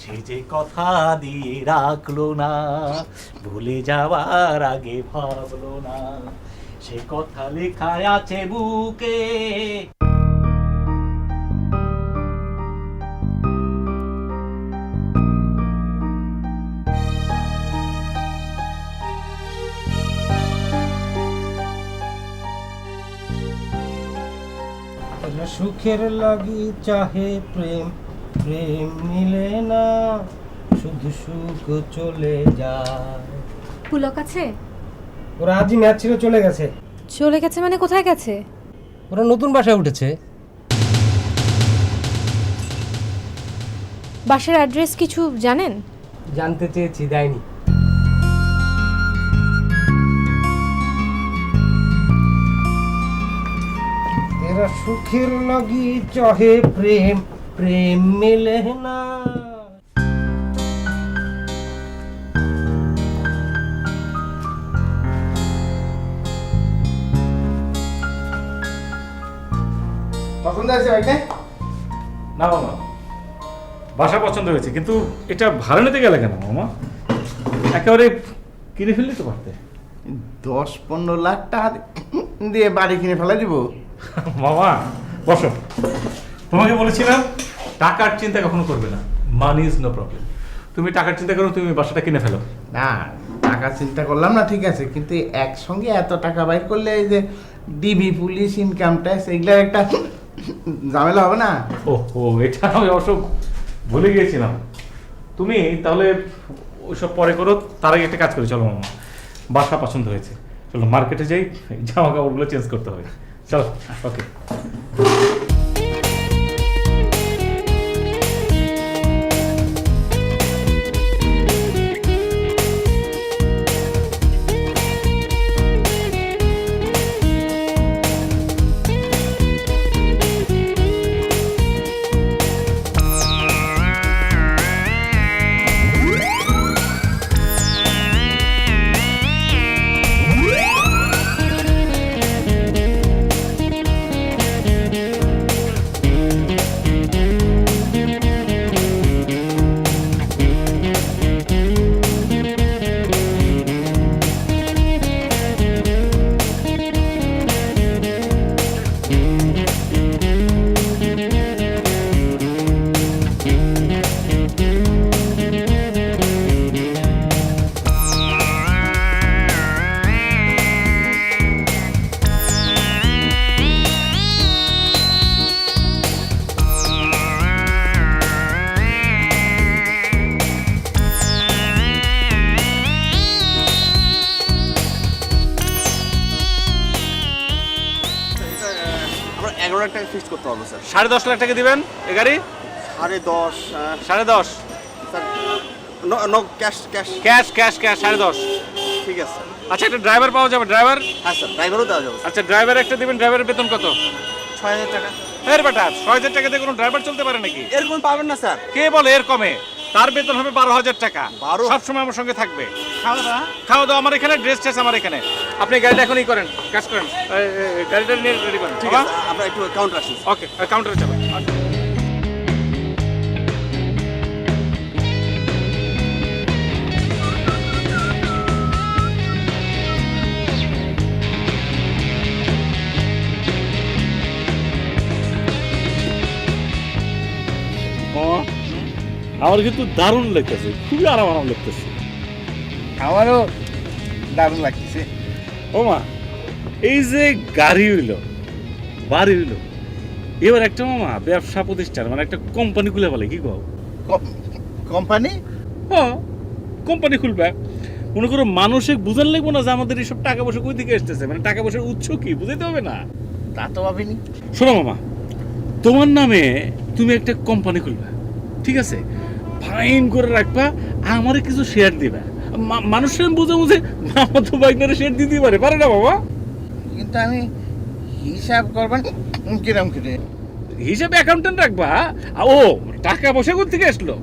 [SPEAKER 12] সে যে কথা দিয়ে রাখলো না, ভুলে যাওয়ার আগে ভাবলো না, সে কথা লেখা আছে বুকে।
[SPEAKER 2] সুখের লাগি চাহে প্রেম, প্রেম মিলে না, শুধু সুখ চলে যায়।
[SPEAKER 4] পুলক আছে?
[SPEAKER 2] ওরা আজই ম্যাচ ছিল, চলে গেছে।
[SPEAKER 4] চলে গেছে মানে কোথায় গেছে?
[SPEAKER 2] ওরা নতুন বাসায় উঠেছে।
[SPEAKER 4] বাসার অ্যাড্রেস কিছু জানেন?
[SPEAKER 2] জানতে চেয়েছি, দেয়নি। तेरा सुखेर लगी चाहे प्रेम प्रेम मिले ना।
[SPEAKER 3] পছন্দ আছে ভাইকে?
[SPEAKER 12] না মামা, বাসা পছন্দ হয়েছে, কিন্তু এটা ভাড়া নিতে গেলে কেন মামা? একেবারে কিনে ফেললে তো পারতে।
[SPEAKER 3] 10-15 লাখ টাকা দিয়ে বাড়ি কিনে ফেলা দিব?
[SPEAKER 12] মামা বসো, তোমাকে বলেছিলাম টাকার চিন্তা কখনো করবে না, মানি ইজ নো প্রবলেম। তুমি টাকার চিন্তা করো, তুমি বাসাটা কিনে ফেলো।
[SPEAKER 3] না, টাকা চিন্তা করলাম না, ঠিক আছে, কিন্তু একসঙ্গে এত টাকা বাইর করলে এই যে ডিবি, পুলিশ, ইনকাম ট্যাক্স, এগুলার একটা ঝামেলা হবে না?
[SPEAKER 12] ও এটা আমি অবশ্য ভুলে গিয়েছিলাম। তুমি তাহলে ওইসব পরে করো, তার আগে একটা কাজ করি, চলো মামা, বাসা পছন্দ হয়েছে, চলো মার্কেটে যাই, জামা কাপড়গুলো চেঞ্জ করতে হবে, চলো। ওকে।
[SPEAKER 15] আমরা 11 লাখ টাকা ফিক্স করতে হবে স্যার।
[SPEAKER 12] 10.5 লাখ টাকা দিবেন এ গাড়ি?
[SPEAKER 15] 10.5
[SPEAKER 12] 10.5
[SPEAKER 15] sir. No cash cash
[SPEAKER 12] cash cash cash 10.5।
[SPEAKER 15] ঠিক আছে স্যার।
[SPEAKER 12] আচ্ছা, একটা ড্রাইভার পাওয়া যাবে? ড্রাইভার?
[SPEAKER 15] হ্যাঁ স্যার, ড্রাইভারও দেওয়া যাবে।
[SPEAKER 12] আচ্ছা, ড্রাইভার একটা দিবেন। ড্রাইভারের বেতন কত?
[SPEAKER 15] 6,000 টাকা।
[SPEAKER 12] এর বেটা 6,000 টাকা দিয়ে কোনো ড্রাইভার চলতে পারে নাকি?
[SPEAKER 15] এরকম পাবেন না স্যার।
[SPEAKER 12] কে বলে এর কমে? তার বেতন হবে 12,000 টাকা। সবসময় আমার সঙ্গে থাকবে। খাওয়া দাওয়া আমার এখানে, ড্রেস ট্রেস আমার এখানে। আপনি গাড়িটা এখনই করেন, কাজ করেন, গাড়িটা নিয়ে রেডি করেন।
[SPEAKER 15] ঠিক আছে, আমরা একটু কাউন্টার আসি।
[SPEAKER 12] ওকে, কাউন্টারে যাবেন। আমার কিন্তু দারুণ লাগতেছে, খুবই আরাম লাগতেছে।
[SPEAKER 3] আমারও দারুণ লাগতেছে।
[SPEAKER 12] ও মা, এই যে গাড়ি হইল, বাড়ি হইল, এবার একটা মামা ব্যবসা প্রতিষ্ঠান, মানে একটা কোম্পানি খুলে বলে, কি কও?
[SPEAKER 3] কোম্পানি?
[SPEAKER 12] হ্যাঁ, কোম্পানি খুলবে। মনে করো মানুষে বুঝার লাগবো না যে আমাদের এইসব টাকা পয়সা কই দিকে আসতেছে, মানে টাকা পয়সার উৎস কি বুঝাইতে হবে না?
[SPEAKER 3] তা তো ভাবিনি।
[SPEAKER 12] শোনো মামা, তোমার নামে তুমি একটা কোম্পানি খুলবে, ঠিক আছে? ফাইন করে রাখবা, আমারে কিছু শেয়ার দিবা। মানুষের বুঝে বুঝে মামা তো বাইকনারে শেয়ার দিতে পারে না বাবা?
[SPEAKER 3] কিন্তু আমি হিসাব করবেন কিরম করে?
[SPEAKER 12] হিসাবে অ্যাকাউন্টেন্ট রাখবা। ও টাকা পয়সা কোথা থেকে আসলো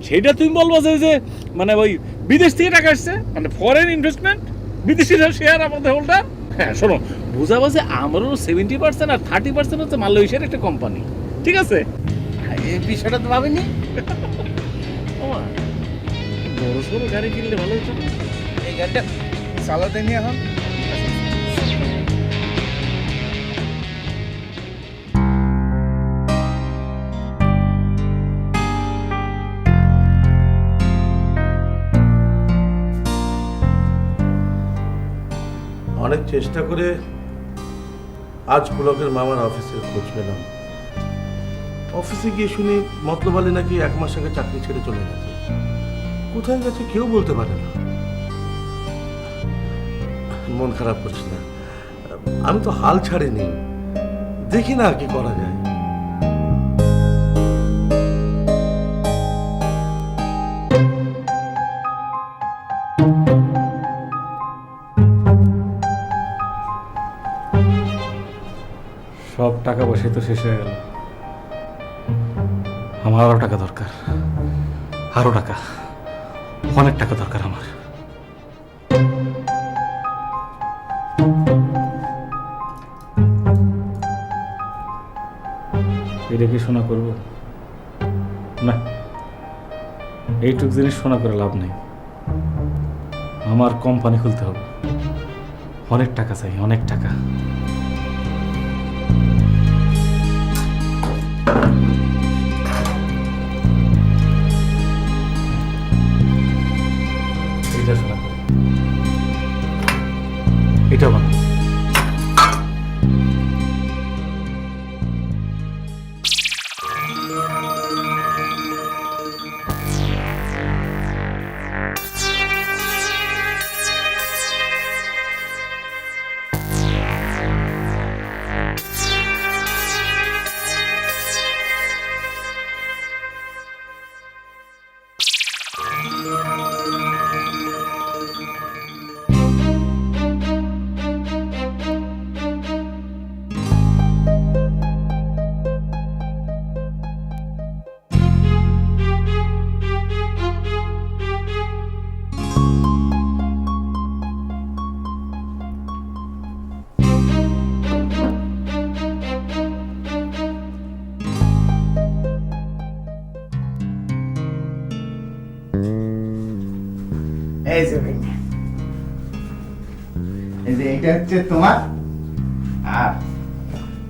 [SPEAKER 12] সেটা তুমি বলবা যে মানে ওই বিদেশ থেকে টাকা আসছে, মানে ফরেন ইনভেস্টমেন্ট, বিদেশিরা শেয়ার আমাদের হোল্ডার। হ্যাঁ শোনো, বুঝাবো যে আমারও 70% আর 30% হচ্ছে মালয়েশিয়ার একটা কোম্পানি, ঠিক আছে?
[SPEAKER 3] এই বিষয়টা তো ভাবিনি।
[SPEAKER 12] বড় সড়ো গাড়ি কিনলে ভালো হতো।
[SPEAKER 3] এই গাড়িটা চালাতে নিয়ে এখন
[SPEAKER 5] অনেক চেষ্টা করে আজ পুলকের মামার অফিসের খোঁজ পেলাম। অফিসে গিয়ে শুনি মতলব আলী নাকি 1 মাস আগে চাকরি ছেড়ে চলে গেছে। কোথায় গেছে কেউ বলতে পারে না। মন খারাপ করিস না, আমি তো হাল ছাড়িনি, দেখি না কি করা যায়।
[SPEAKER 12] সব টাকা পয়সা তো শেষ হয়ে গেল। আমার আরো টাকা দরকার, আরো টাকা, অনেক টাকা দরকার আমার। এটা কি সোনা করবো? না, এইটুক জিনিস সোনা করে লাভ নেই। আমার কোম্পানি খুলতে হবে, অনেক টাকা চাই, অনেক টাকা। এটা সোনা করে, এটা বানা।
[SPEAKER 3] এই যে ভাই, এই যে এটা হচ্ছে তোমার আর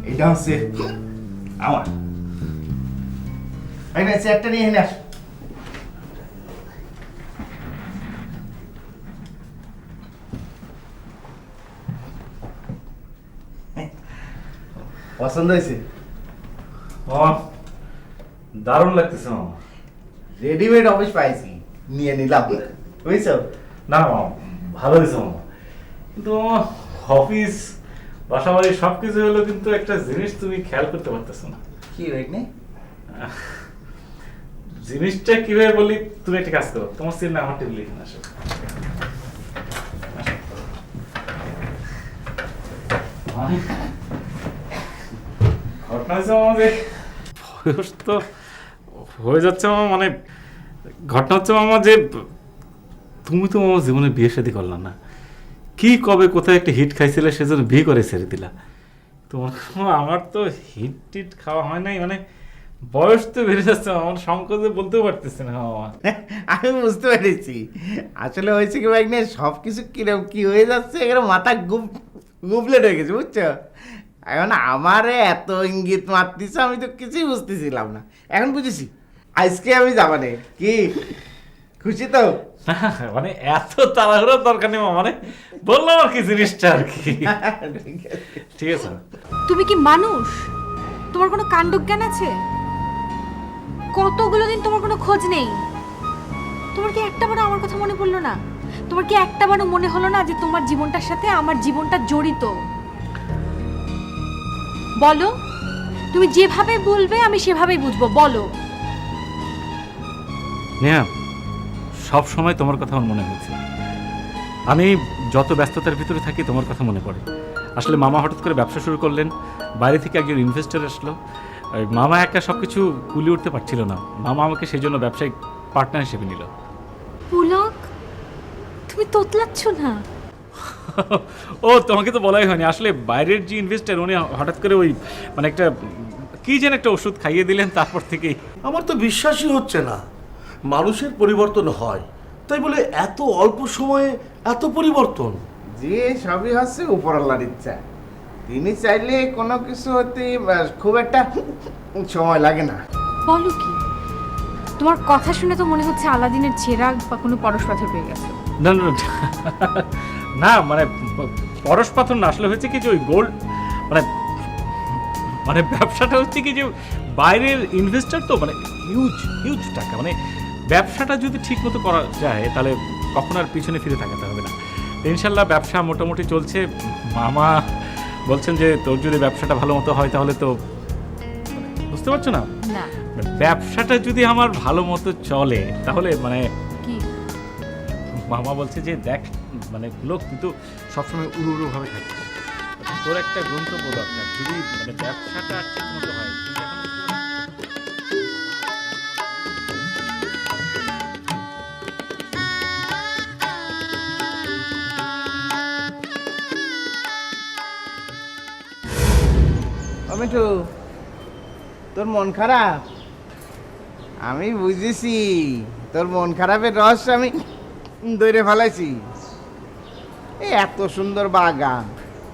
[SPEAKER 3] এটা হচ্ছে আমার। ভাই ভাই চেয়ারটা নিয়ে এনে আসো। পছন্দ হয়েছে?
[SPEAKER 12] দারুণ লাগতেছে মামা।
[SPEAKER 3] রেডিমেড অফিস পাইছি, নিয়ে নিলাম, বুঝছো?
[SPEAKER 12] না মামা, ভালো হয়েছে মামা, কিন্তু মামা অফিস বাসা বাড়ি সব কিছু হলো, কিন্তু একটা জিনিস তুমি খেয়াল করতে পারতেছো না।
[SPEAKER 3] কি ভাই?
[SPEAKER 12] জিনিসটা কিভাবে বলি, তুমি একটা কাজ করো, তোমার সিট না আমার টেবিলে এখানে আসো। ঘটনা হচ্ছে মামা যে বয়স তো হয়ে যাচ্ছে মামা, মানে ঘটনা হচ্ছে মামা যে তুমি তো মামা জীবনে বিয়ে শাদী করলা না, কি কবে কোথায় একটা হিট খাইছিলে সেজন্য বিয়ে করে ছেড়ে দিলা। তোমার আমার তো হিট টিট খাওয়া হয় নাই, মানে বয়স তো বেড়ে যাচ্ছে, আমার সংকোচে বলতেও পারতেছি না মামা।
[SPEAKER 3] আমি বুঝতে পেরেছি, আসলে হয়েছে কি ভাই, সব কিছু কিরকম কি হয়ে যাচ্ছে, এখানে মাথা গুবলেট হয়ে গেছে, বুঝছো? এখন আমারে এত ইঙ্গিত মারতেছে, আমি তো কিছুই বুঝতেছিলাম না, এখন বুঝেছি। আজকে আমি যাবানে, কি খুশি তো?
[SPEAKER 12] মানে এত তাড়াহুড়োর দরকার নেই মামা, মানে বললাম আর কি জিনিসটা আর কি। ঠিক আছে।
[SPEAKER 4] তুমি কি মানুষ? তোমার কোনো কাণ্ডজ্ঞান আছে? কতগুলো দিন তোমার কোনো খোঁজ নেই। তোমার কি একটাবারও আমার কথা মনে পড়লো না? তোমার কি একটাবারও মনে হলো না যে তোমার জীবনটার সাথে আমার জীবনটা জড়িত? বলো, তুমি যেভাবে বলবে আমি সেভাবেই বুঝবো, বলো।
[SPEAKER 12] নেহা, সব সময় তোমার কথা আমার মনে হয়েছে। আমি যত ব্যস্ততার ভিতরে থাকি তোমার কথা মনে পড়ে। আসলে মামা হঠাৎ করে ব্যবসা শুরু করলেন, বাইরে থেকে একজন ইনভেস্টর আসলো, মামা একা সব কিছু কুলিয়ে উঠতে পারছিল না, মামা আমাকে সেই জন্য ব্যবসায়িক পার্টনার হিসেবে নিল।
[SPEAKER 4] পুলক, তুমি তোতলাচ্ছ না?
[SPEAKER 12] ও তোমাকে তো বলাই হয়নি, আসলে বাইরের যে ইনভেস্টর উনি হঠাৎ করে ওই মানে একটা কি যেন একটা ওষুধ খাইয়ে দিলেন, তারপর থেকেই
[SPEAKER 5] আমার তো বিশ্বাসই হচ্ছে না মানুষের পরিবর্তন হয়, তাই বলে এত অল্প সময়ে এত পরিবর্তন।
[SPEAKER 3] যে সবই হচ্ছে উপরওয়ালার ইচ্ছা, তিনি চাইলে কোনো কিছু হতে খুব একটা সময় লাগে না।
[SPEAKER 4] বলো কি? তোমার কথা শুনে তো মনে হচ্ছে আলাদিনের চেরাগ বা কোনো পরশ পাথর পেয়ে গেছে।
[SPEAKER 12] না না না, মানে পরশ পাথর না, আসলে হয়েছে কি যে ওই গোল্ড মানে মানে ব্যবসাটা হচ্ছে কি যে বাইরের ইনভেস্টর তো মানে হিউজ হিউজ টাকা, মানে ব্যবসাটা যদি ঠিক মতো করা যায় তাহলে কখন আর পিছনে ফিরে থাকাতে হবে না। ইনশাল্লাহ ব্যবসা মোটামুটি চলছে। মামা বলছেন যে তোর যদি ব্যবসাটা ভালো মতো হয় তাহলে তো, বুঝতে পারছো না, ব্যবসাটা যদি আমার ভালো মতো চলে তাহলে মানে
[SPEAKER 4] কি
[SPEAKER 12] মামা বলছে যে দেখ মানে লোক কিন্তু সবসময় উড়ু উড়ু ভাবে থাকে, তো তোর একটা গন্তব্য দরকার, যদি মানে ব্যবসাটা ঠিক মতো হয়। তুই এখন বুঝতে পারছিস?
[SPEAKER 3] মিঠু, তোর মন খারাপ? আমি বুঝেছি তোর মন খারাপের রহস্য আমি ধরে ফেলাইছি। এই এত সুন্দর বাগান,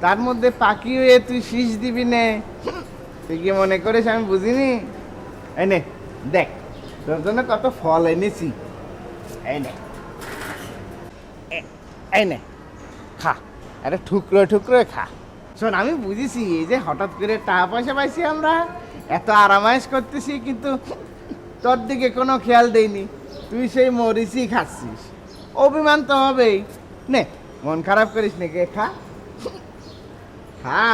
[SPEAKER 3] তার মধ্যে পাখি হয়ে তুই শীষ দিবি নে? তুই কি মনে করিস আমি বুঝিনি? এই নে দেখ, তোর জন্য কত ফল এনেছি। এই নে, এই নে খা, আরে ঠুকরো ঠুকরো খা। শোন, আমি বুঝেছি এই যে হঠাৎ করে টাকা পয়সা পাইছি আমরা, এত আরামায়েশ করতেছি, কিন্তু তোর দিকে কোনো খেয়াল দেইনি। তুই সেই মরিচই খাচ্ছিস, অভিমান তো হবেই। নে, মন খারাপ করিস নাকি, খা খা।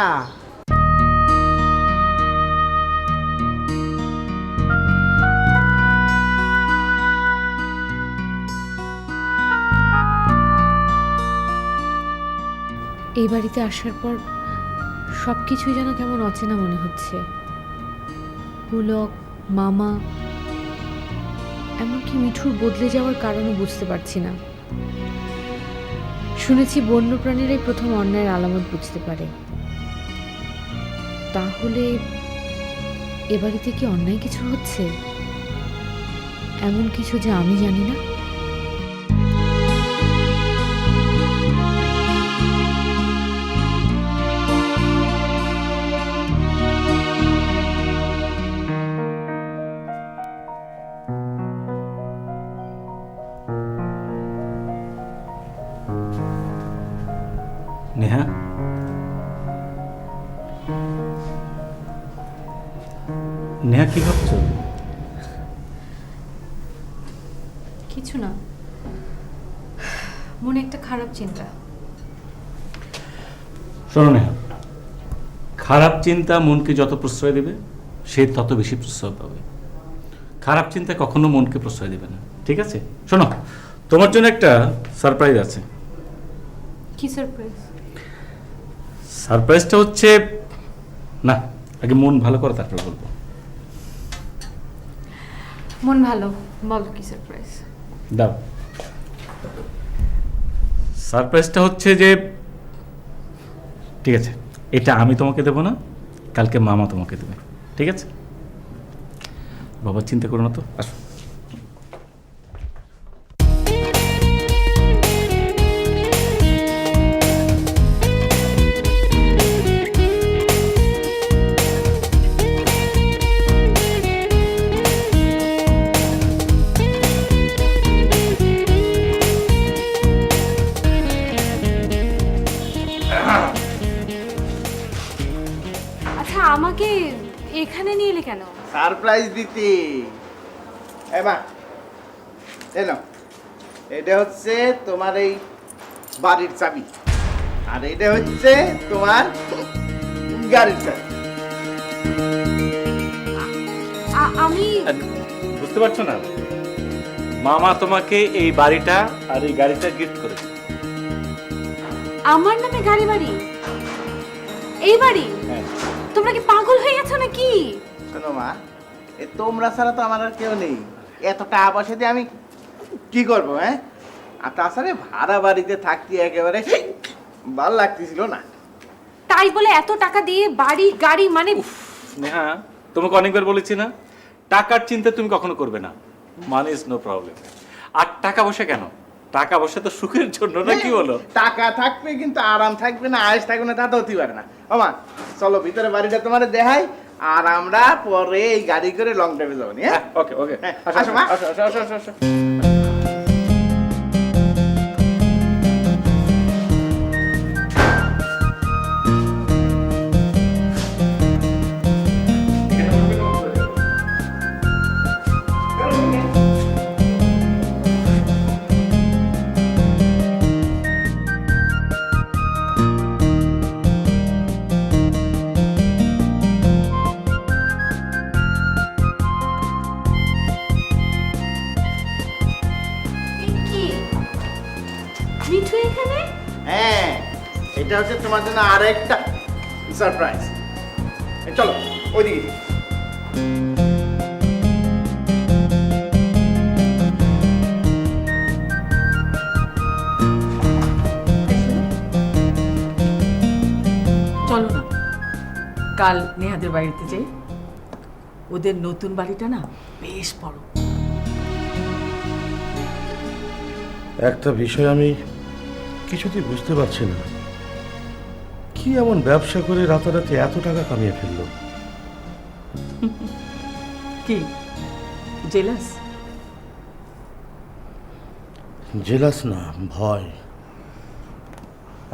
[SPEAKER 4] এই বাড়িতে আসার পর সব কিছুই যেন কেমন অচেনা মনে হচ্ছে। পুলক, মামা, এমনকি মিঠুর বদলে যাওয়ার কারণও বুঝতে পারছি না। শুনেছি বন্য প্রাণীরাই প্রথম অন্যায়ের আলামত বুঝতে পারে। তাহলে এ বাড়িতে কি অন্যায় কিছু হচ্ছে, এমন কিছু যা আমি জানি না?
[SPEAKER 12] নেহা, নেহা কি ভাবছো?
[SPEAKER 4] কিছু না, মনে একটা খারাপ চিন্তা।
[SPEAKER 12] শোনো নেহা, খারাপ চিন্তা মনকে যত প্রশ্রয় দেবে সে তত বেশি প্রশ্রয় পাবে। খারাপ চিন্তা কখনো মনকে প্রশ্রয় দেবে না, ঠিক আছে? শোনো, তোমার জন্য একটা সারপ্রাইজ আছে।
[SPEAKER 4] কি সারপ্রাইজ?
[SPEAKER 12] সারপ্রাইজটা হচ্ছে, না আগে মন ভালো করে তারপর বলবো।
[SPEAKER 4] মন ভালো, বলো কি সারপ্রাইজ?
[SPEAKER 12] দাও। সারপ্রাইজটা হচ্ছে যে, ঠিক আছে, এটা আমি তোমাকে দেবো না, কালকে মামা তোমাকে দেবে, ঠিক আছে? বাবা চিন্তা করো না তো, আসো।
[SPEAKER 4] আচ্ছা, আমাকে এখানে নিয়ে এলে কেন?
[SPEAKER 3] সারপ্রাইজ দিতে। এমা, এনো, এটা হচ্ছে তোমার এই বাড়ির চাবি, আর এটা হচ্ছে তোমার গাড়ির চাবি।
[SPEAKER 4] আমি
[SPEAKER 12] বুঝতে পারছো না? মামা তোমাকে এই বাড়িটা আর এই গাড়িটা গিফট করেছে।
[SPEAKER 4] আমার নামে গাড়ি বাড়ি? এই বাড়ি?
[SPEAKER 12] হ্যাঁ।
[SPEAKER 4] তোমরা কি পাগল হয়ে গেছো নাকি?
[SPEAKER 3] শোনো মা, এ তোমরা ছাড়া তো আমার আর কেউ নেই। এত টাকা পয়সা দিয়ে আমি কি করবো? হ্যাঁ, আর তাছাড়া ভাড়া বাড়িতে থাকতে একেবারে ভালো লাগতেছিল না।
[SPEAKER 4] তাই বলে এত টাকা দিয়ে বাড়ি গাড়ি মানে?
[SPEAKER 12] নেহা, তোমাকে অনেকবার বলেছি না, টাকার চিন্তা তুমি কখনো করবে না। Money is no problem. আর টাকা পয়সা কেন? টাকা পয়সা তো সুখের জন্য, না কি বলো?
[SPEAKER 3] টাকা থাকবে কিন্তু আরাম থাকবে না, আয়েস থাকবে না, তা তো হতে পারে না। ওমা, চলো ভিতরে বাড়িটা তোমার দেখাই, আর আমরা পরে এই গাড়ি করে লং ড্রাইভে যাবো। হ্যাঁ,
[SPEAKER 12] ওকে ওকে,
[SPEAKER 3] আসো মা।
[SPEAKER 12] আসো আসো আসো আসো।
[SPEAKER 4] মিঠু এখানে?
[SPEAKER 3] হ্যাঁ, এটা হচ্ছে তোমার জন্য আরেকটা সারপ্রাইজ। চলো ওইদিকে।
[SPEAKER 6] চলো না কাল নেহাদের বাড়িতে যাই। ওদের নতুন বাড়িটা না বেশ বড়।
[SPEAKER 5] একটা বিষয় আমি কিছুতেই বুঝতে পারছি না, কি এমন ব্যবসা করে রাতারাতি এত টাকা কামিয়ে ফেললো?
[SPEAKER 6] কি জেলাস?
[SPEAKER 5] জেলাস না, ভয়।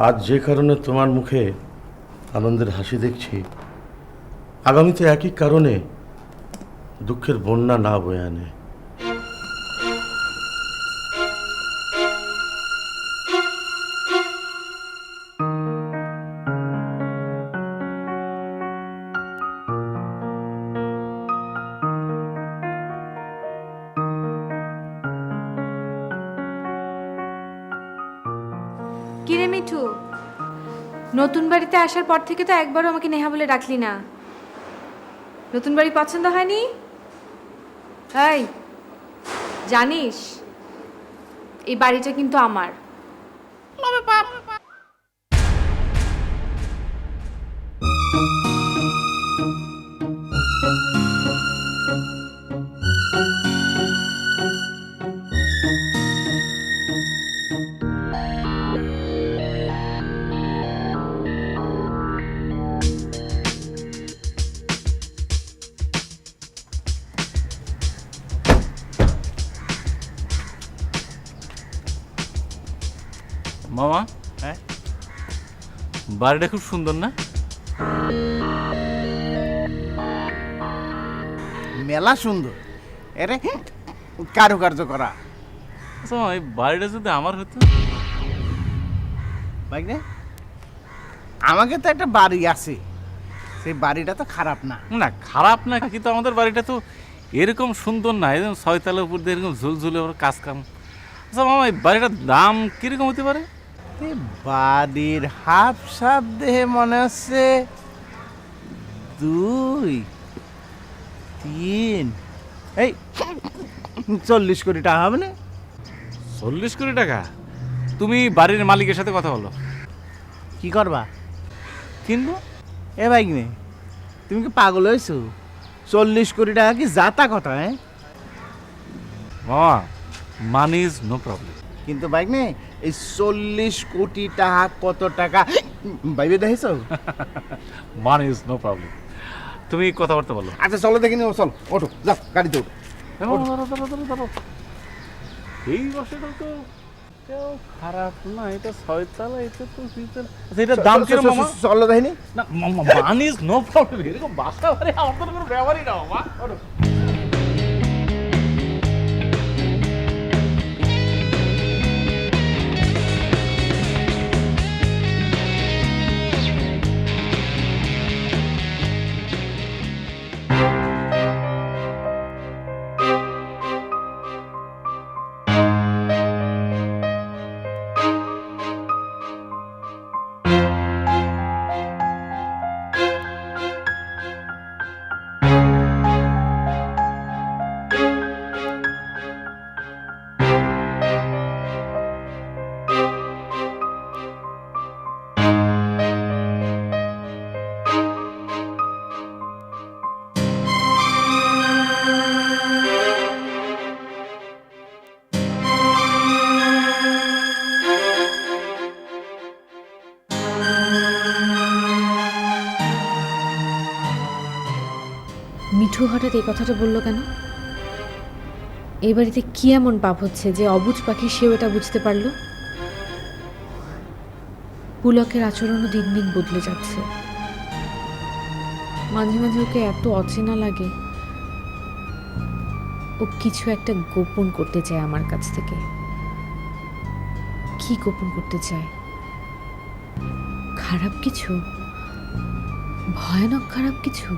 [SPEAKER 5] আজ যে কারণে তোমার মুখে আনন্দের হাসি দেখছি, আগামীতে একই কারণে দুঃখের বন্যা না বয়ে আনে।
[SPEAKER 4] কিরে মিঠু, নতুন বাড়িতে আসার পর থেকে তো একবারও আমাকে নেহা বলে ডাকলি না। নতুন বাড়ি পছন্দ হয়নি? এই জানিস এই বাড়িটা কিন্তু আমার।
[SPEAKER 12] মামা, হ্যাঁ বাড়িটা খুব সুন্দর না?
[SPEAKER 3] মেলা সুন্দর, এরে কারুকার্য করা।
[SPEAKER 12] আচ্ছা মামা, এই বাড়িটা যদি আমার হতো?
[SPEAKER 3] ভাইনে আমাকে তো একটা বাড়ি আছে, সেই বাড়িটা তো খারাপ না।
[SPEAKER 12] না খারাপ না, কিন্তু আমাদের বাড়িটা তো এরকম সুন্দর না, এরকম ছয়তলার উপর দিয়ে এরকম ঝুলঝুলে ওর কাজ কাম। আচ্ছা মামা, এই বাড়িটার দাম কিরকম হতে পারে?
[SPEAKER 3] বাড়ির হাফ সাপ দেহে মনে হচ্ছে 2, 3, এই 40 কোটি টাকা হবে না?
[SPEAKER 12] 40 কোটি টাকা? তুমি বাড়ির মালিকের সাথে কথা বলো।
[SPEAKER 3] কি করবা?
[SPEAKER 12] কিনবো।
[SPEAKER 3] এ ভাই নে, তুমি কি পাগল হয়েছো? 40 কোটি টাকা কি যাতা কথা? হ্যাঁ
[SPEAKER 12] মামা, মানি ইজ নো প্রবলেম।
[SPEAKER 3] কিন্তু বাইক নে, এই 40 কোটি টাকা কত টাকা ভাইবে দেখেছো?
[SPEAKER 12] মানি ইজ নো প্রবলেম, তুমি কথাবার্তা বলো।
[SPEAKER 3] আচ্ছা চলো দেখে নিও, চল ওঠো, যা গাড়িতে ওঠো।
[SPEAKER 12] এই বছরটা তো খারাপ না, এটা 6 তলা, এটা তো 3 তলা। এটার দাম কিরকম মামা?
[SPEAKER 3] চলো দেখিনি
[SPEAKER 12] না মামা, মানি ইজ নো প্রবলেম, এরকম বাসা বাড়ি আমার তো কোনো ব্যাপারই না মামা।
[SPEAKER 4] মিঠু হঠাৎ এই কথাটা বললো কেন? এই বাড়িতে কি এমন পাপ হচ্ছে যে অবুঝ পাখি সেও এটা বুঝতে পারলো? পুলকের আচরণও দিন দিন বদলে যাচ্ছে। মাঝে মাঝে ওকে এত অচেনা লাগে। ও কিছু একটা গোপন করতে চায় আমার কাছ থেকে। কি গোপন করতে চায়? খারাপ কিছু? ভয়ানক খারাপ কিছু?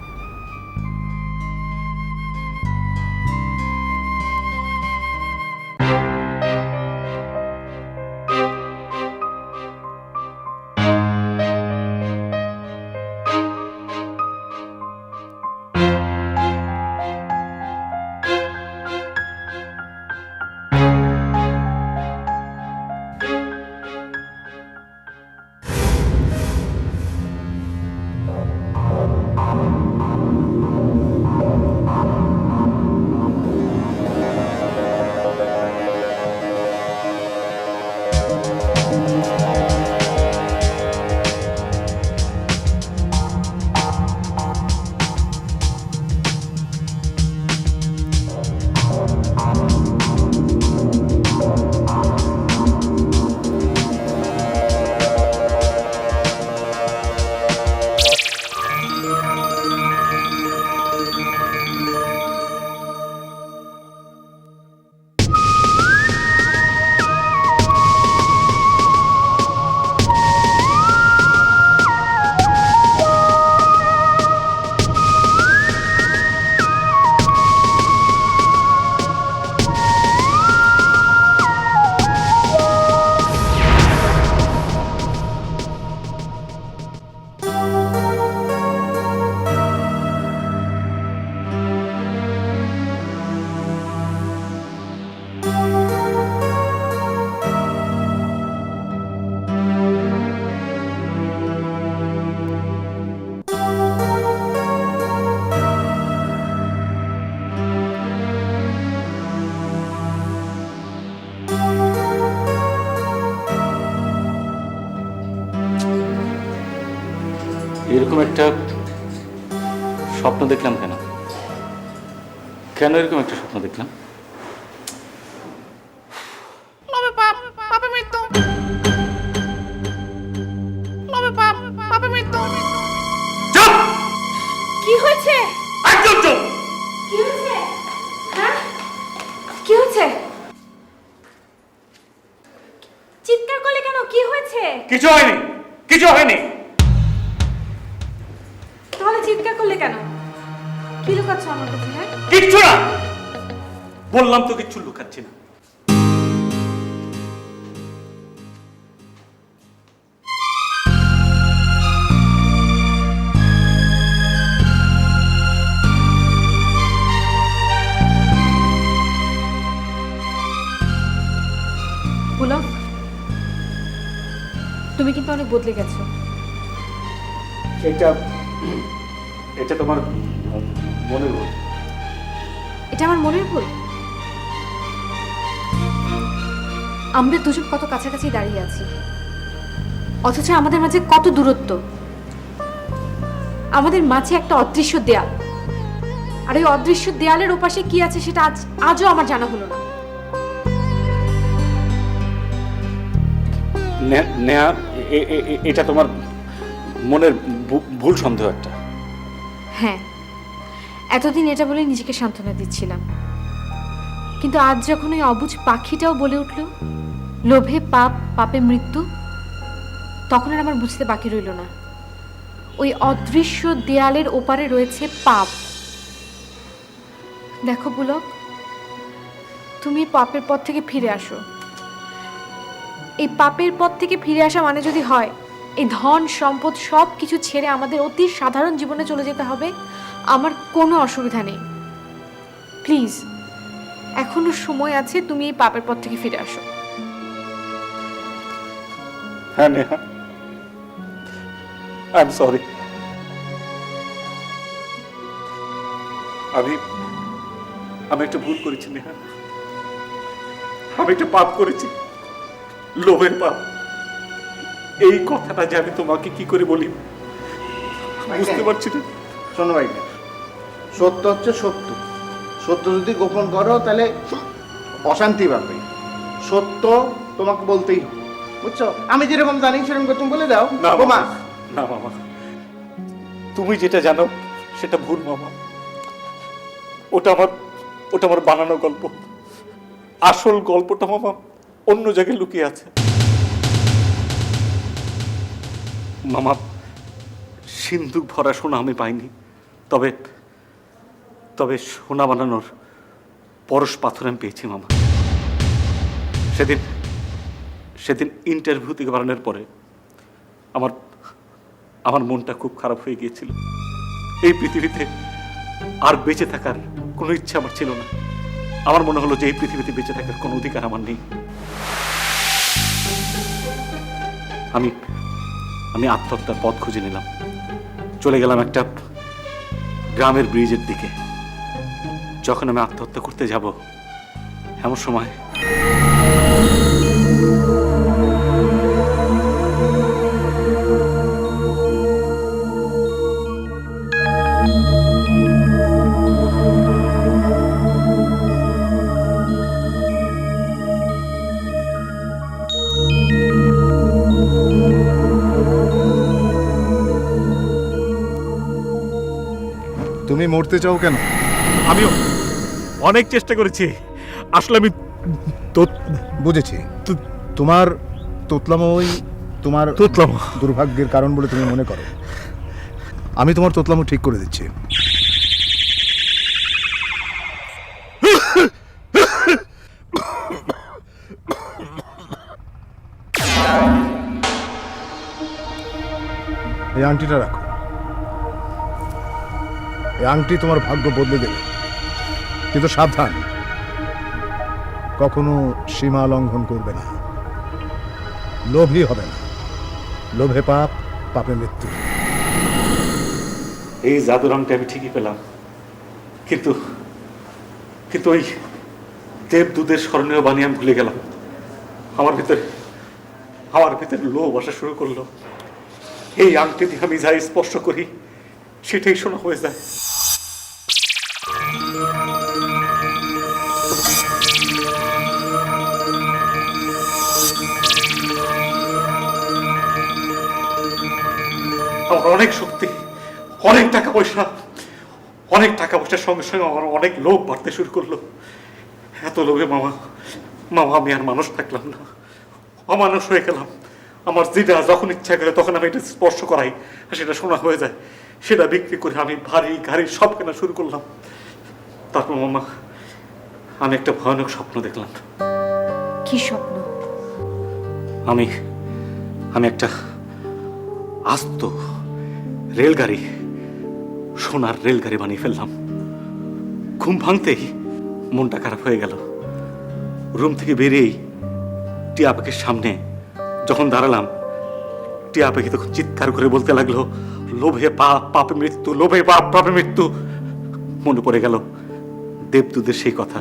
[SPEAKER 12] এরকম একটা স্বপ্ন দেখলাম কেন? কেন এরকম একটা স্বপ্ন দেখলাম?
[SPEAKER 4] কি হয়েছে?
[SPEAKER 12] একদম চুপ!
[SPEAKER 4] কি হয়েছে? হ্যাঁ, কি হয়েছে? চিৎকার করলে কেন? কি হয়েছে?
[SPEAKER 12] কিছু হয়নি, কিছু হয়নি।
[SPEAKER 4] তাহলে চিৎকার করলে কেন? কি লুকাচ্ছ আমার কাছে? হ্যাঁ,
[SPEAKER 12] কিচ্ছু না, বললাম তো কিচ্ছু লুকাচ্ছি না।
[SPEAKER 4] পুলক, তুমি কিন্তু অনেক বদলে গেছো।
[SPEAKER 12] এটা তোমার মনের ভুল।
[SPEAKER 4] এটা আমার মনের ভুল? আমরা দুজন কত কাছাকাছি দাঁড়িয়ে আছি, অথচ আমাদের মাঝে কত দূরত্ব। আমাদের মাঝে একটা অদৃশ্য দেয়াল, আর ওই অদৃশ্য দেয়ালের ওপাশে কি আছে সেটা আজও আমার জানা হলো না।
[SPEAKER 12] নেহা, এটা তোমার মনের ভুল সন্দেহ একটা।
[SPEAKER 4] হ্যাঁ, এতদিন এটা বলে নিজেকে সান্ত্বনা দিচ্ছিলাম, কিন্তু আজ যখন ওই অবুঝ পাখিটাও বলে উঠল লোভে পাপ, পাপে মৃত্যু, তখন আর আমার বুঝতে বাকি রইল না ওই অদৃশ্য দেয়ালের ওপারে রয়েছে পাপ। দেখো পুলক, তুমি পাপের পথ থেকে ফিরে আসো। এই পাপের পথ থেকে ফিরে আসা মানে যদি হয় এই ধন সম্পদ সব কিছু ছেড়ে আমাদের অতি সাধারণ জীবনে চলে যেতে হবে, আমার কোনো অসুবিধা নেই। প্লিজ, এখনো সময় আছে, তুমি এই পাপের পথ থেকে ফিরে আসো।
[SPEAKER 12] হ্যাঁ নেহা, আই এম সরি। আমি একটা ভুল করেছি নেহা, আমি একটা পাপ করেছি, লোভের পাপ। এই কথাটা যে আমি তোমাকে কি করে বলি বুঝতে পারছি না।
[SPEAKER 3] শোনো ভাই, সত্য হচ্ছে সত্য। সত্য যদি গোপন করো তাহলে অশান্তি পাবে। সত্য তোমাকে বলতেই হবে, বুঝছো? আমি যেরকম জানি সেরকম তুমি বলে দাও।
[SPEAKER 12] না
[SPEAKER 3] মামা,
[SPEAKER 12] না মামা, তুমি যেটা জানো সেটা ভুল মামা। ওটা আমার বানানো গল্প। আসল গল্পটা মামা অন্য জায়গায় লুকিয়ে আছে। মামা, সিন্ধুক ভরা সোনা আমি পাইনি, তবে সোনা বানানোর পরশ পাথর আমি পেয়েছি মামা। সেদিন ইন্টারভিউ থেকে বানানোর পরে আমার মনটা খুব খারাপ হয়ে গিয়েছিল। এই পৃথিবীতে আর বেঁচে থাকার কোনো ইচ্ছা আমার ছিল না। আমার মনে হলো যে এই পৃথিবীতে বেঁচে থাকার কোনো অধিকার আমার নেই। আমি আত্মহত্যার পথ খুঁজে নিলাম, চলে গেলাম একটা গ্রামের ব্রিজের দিকে। যখন আমি আত্মহত্যা করতে যাব এমন সময়
[SPEAKER 13] তুমি মরতে চাও কেন?
[SPEAKER 1] আমিও অনেক চেষ্টা করেছি, আসলে আমি
[SPEAKER 13] বুঝেছি। তোমার তোতলামোই তোমার দুর্ভাগ্যের কারণ বলে তুমি মনে করো। আমি তোমার তোতলামো ঠিক করে দিচ্ছি। এই আংটিটা রাখো। এই আংটি তোমার ভাগ্য বদলে দেবে, কিন্তু সাবধান, কখনো সীমা লঙ্ঘন করবে না। লোভী হবে না। লোভে পাপ, পাপে মৃত্যু।
[SPEAKER 12] এই জাদুর রংটা আমি ঠিকই পেলাম, কিন্তু ওই দেবদূতের স্মরণীয় বাণী আমি ভুলে গেলাম। আমার ভিতরে লোভ আসা শুরু করলো।
[SPEAKER 1] এই আংটি দিয়ে আমি যাই স্পর্শ করি সেটাই শোনা হয়ে যায়। আমার অনেক শক্তি, অনেক টাকা পয়সা, অনেক টাকা পয়সার সঙ্গে সঙ্গে আমার অনেক লোভ বাড়তে শুরু করলো। এত লোভে মামা আমি আর মানুষ থাকলাম না, অমানুষ হয়ে গেলাম। আমার যেটা যখন ইচ্ছা করে তখন আমি এটা স্পর্শ করাই, সেটা শোনা হয়ে যায়। সেটা বিক্রি করে আমি ভারী গাড়ি সব কেনা শুরু করলাম। তারপর মামা আমি একটা ভয়ানক স্বপ্ন দেখলাম।
[SPEAKER 4] কি স্বপ্ন?
[SPEAKER 1] আমি একটা আস্ত রেলগাড়ি, সোনার রেলগাড়ি বানিয়ে ফেললাম। ঘুম ভাঙতেই মনটা খারাপ হয়ে গেল। রুম থেকে বেরিয়েই টিয়া পাখির সামনে যখন দাঁড়ালাম, টিয়া পাখি তখন চিৎকার করে বলতে লাগলো, লোভে পাপ, পাপে মৃত্যু, লোভে পাপ, পাপে মৃত্যু। মনে পড়ে গেল দেবদূতের সেই কথা।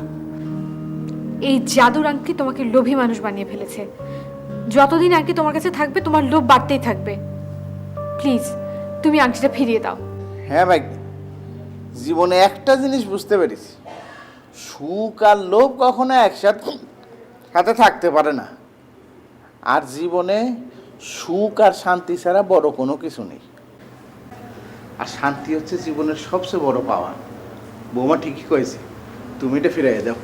[SPEAKER 4] এই জাদুর আংটি তোমাকে লোভী মানুষ বানিয়ে ফেলেছে। যতদিন আংটি তোমার কাছে থাকবে তোমার লোভ বাড়তেই থাকবে। প্লিজ তুমি আংটিটা ফিরিয়ে দাও।
[SPEAKER 3] হ্যাঁ ভাই, জীবনে একটা জিনিস বুঝতে পেরেছি, সুখ আর লোভ কখনো একসাথে থাকতে পারে না। আর জীবনে সুখ আর শান্তি ছাড়া বড় কোনো কিছু নেই। আর শান্তি হচ্ছে জীবনের সবচেয়ে বড় পাওয়া। বৌমা ঠিকই কয়েছে, তুমি এটা ফিরাইয়া দাও।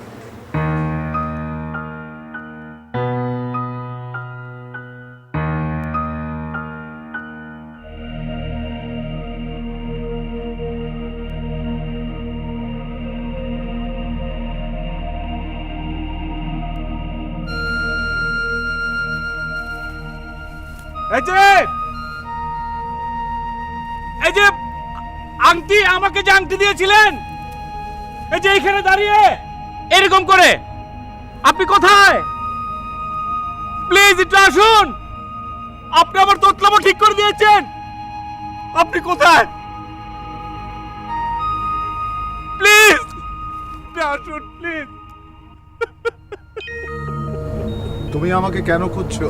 [SPEAKER 12] এই যে আংটি, আমাকে যে আংটি দিয়েছিলেন, এই যে এখানে দাঁড়িয়ে এরকম করে, আপনি কোথায়? প্লিজ একটু আসুন। আপনি আমার তোতলামো ঠিক করে দিয়েছেন, আপনি কোথায়? প্লিজ আসুন, প্লিজ।
[SPEAKER 13] তুমি আমাকে কেন খুঁজছো?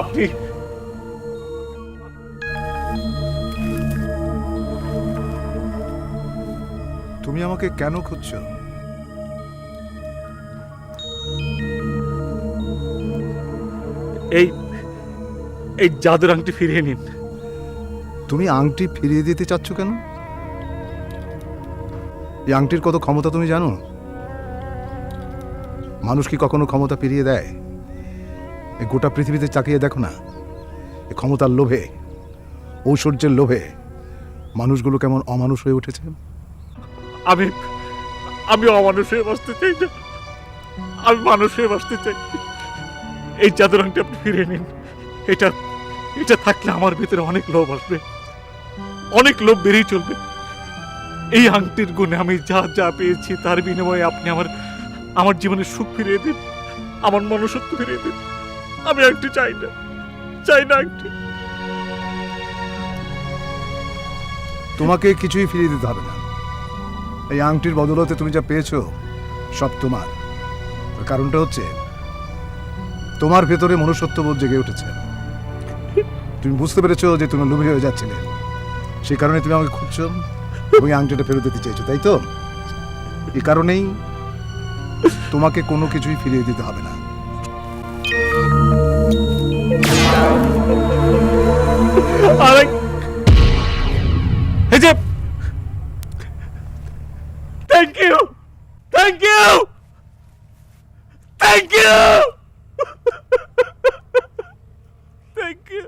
[SPEAKER 1] আপনি
[SPEAKER 13] তুমি আমাকে কেন খুঁজছো?
[SPEAKER 1] এই জাদুর আংটি ফিরিয়ে নিন।
[SPEAKER 13] তুমি আংটি ফিরিয়ে দিতে চাচ্ছ কেন? এই আংটির কত ক্ষমতা তুমি জানো? মানুষ কি কখনো ক্ষমতা ফিরিয়ে দেয়? এই গোটা পৃথিবীতে চাকিয়ে দেখো না, এই ক্ষমতার লোভে, ঐশ্বর্যের লোভে মানুষগুলো কেমন অমানুষ হয়ে উঠেছে।
[SPEAKER 1] আমি অমানুষ হয়ে বাঁচতে চাই না, আমি মানুষ হয়ে বাঁচতে চাই। এই জাদুর আংটি আপনি ফিরিয়ে নিন। এটা থাকলে আমার ভিতরে অনেক লোভ আসবে, অনেক লোভ বেরিয়ে চলবে। এই আংটির গুণে আমি যা যা পেয়েছি তার বিনিময়ে আপনি আমার জীবনের সুখ ফিরিয়ে দিন, আমার মনুষ্যত্ব ফিরিয়ে দিন। আমি আংটি চাই না আংটি।
[SPEAKER 13] তোমাকে কিছুই ফিরিয়ে দিতে হবে না। এই আংটির বদলতে তুমি যা পেয়েছো সব তোমার। কারণটা হচ্ছে তোমার ভেতরে মনুষ্যত্ববোধ জেগে উঠেছে। তুমি বুঝতে পেরেছো যে তুমি লোভী হয়ে যাচ্ছিলে, সেই কারণে তুমি আমাকে খুঁজছো এবং এই আংটিটা ফেরত দিতে চাইছো, তাই তো? এই কারণেই তোমাকে কোনো কিছুই ফিরিয়ে দিতে হবে না।
[SPEAKER 12] Thank you, thank you, thank you, thank you.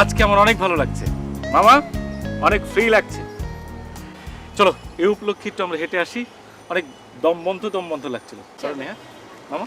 [SPEAKER 12] আজকে আমার অনেক ভালো লাগছে মামা, অনেক ফ্রি লাগছে। চলো এই উপলক্ষে একটু আমরা হেঁটে আসি, অনেক দম বন্ধ লাগছিল। চলো নেহা মামা।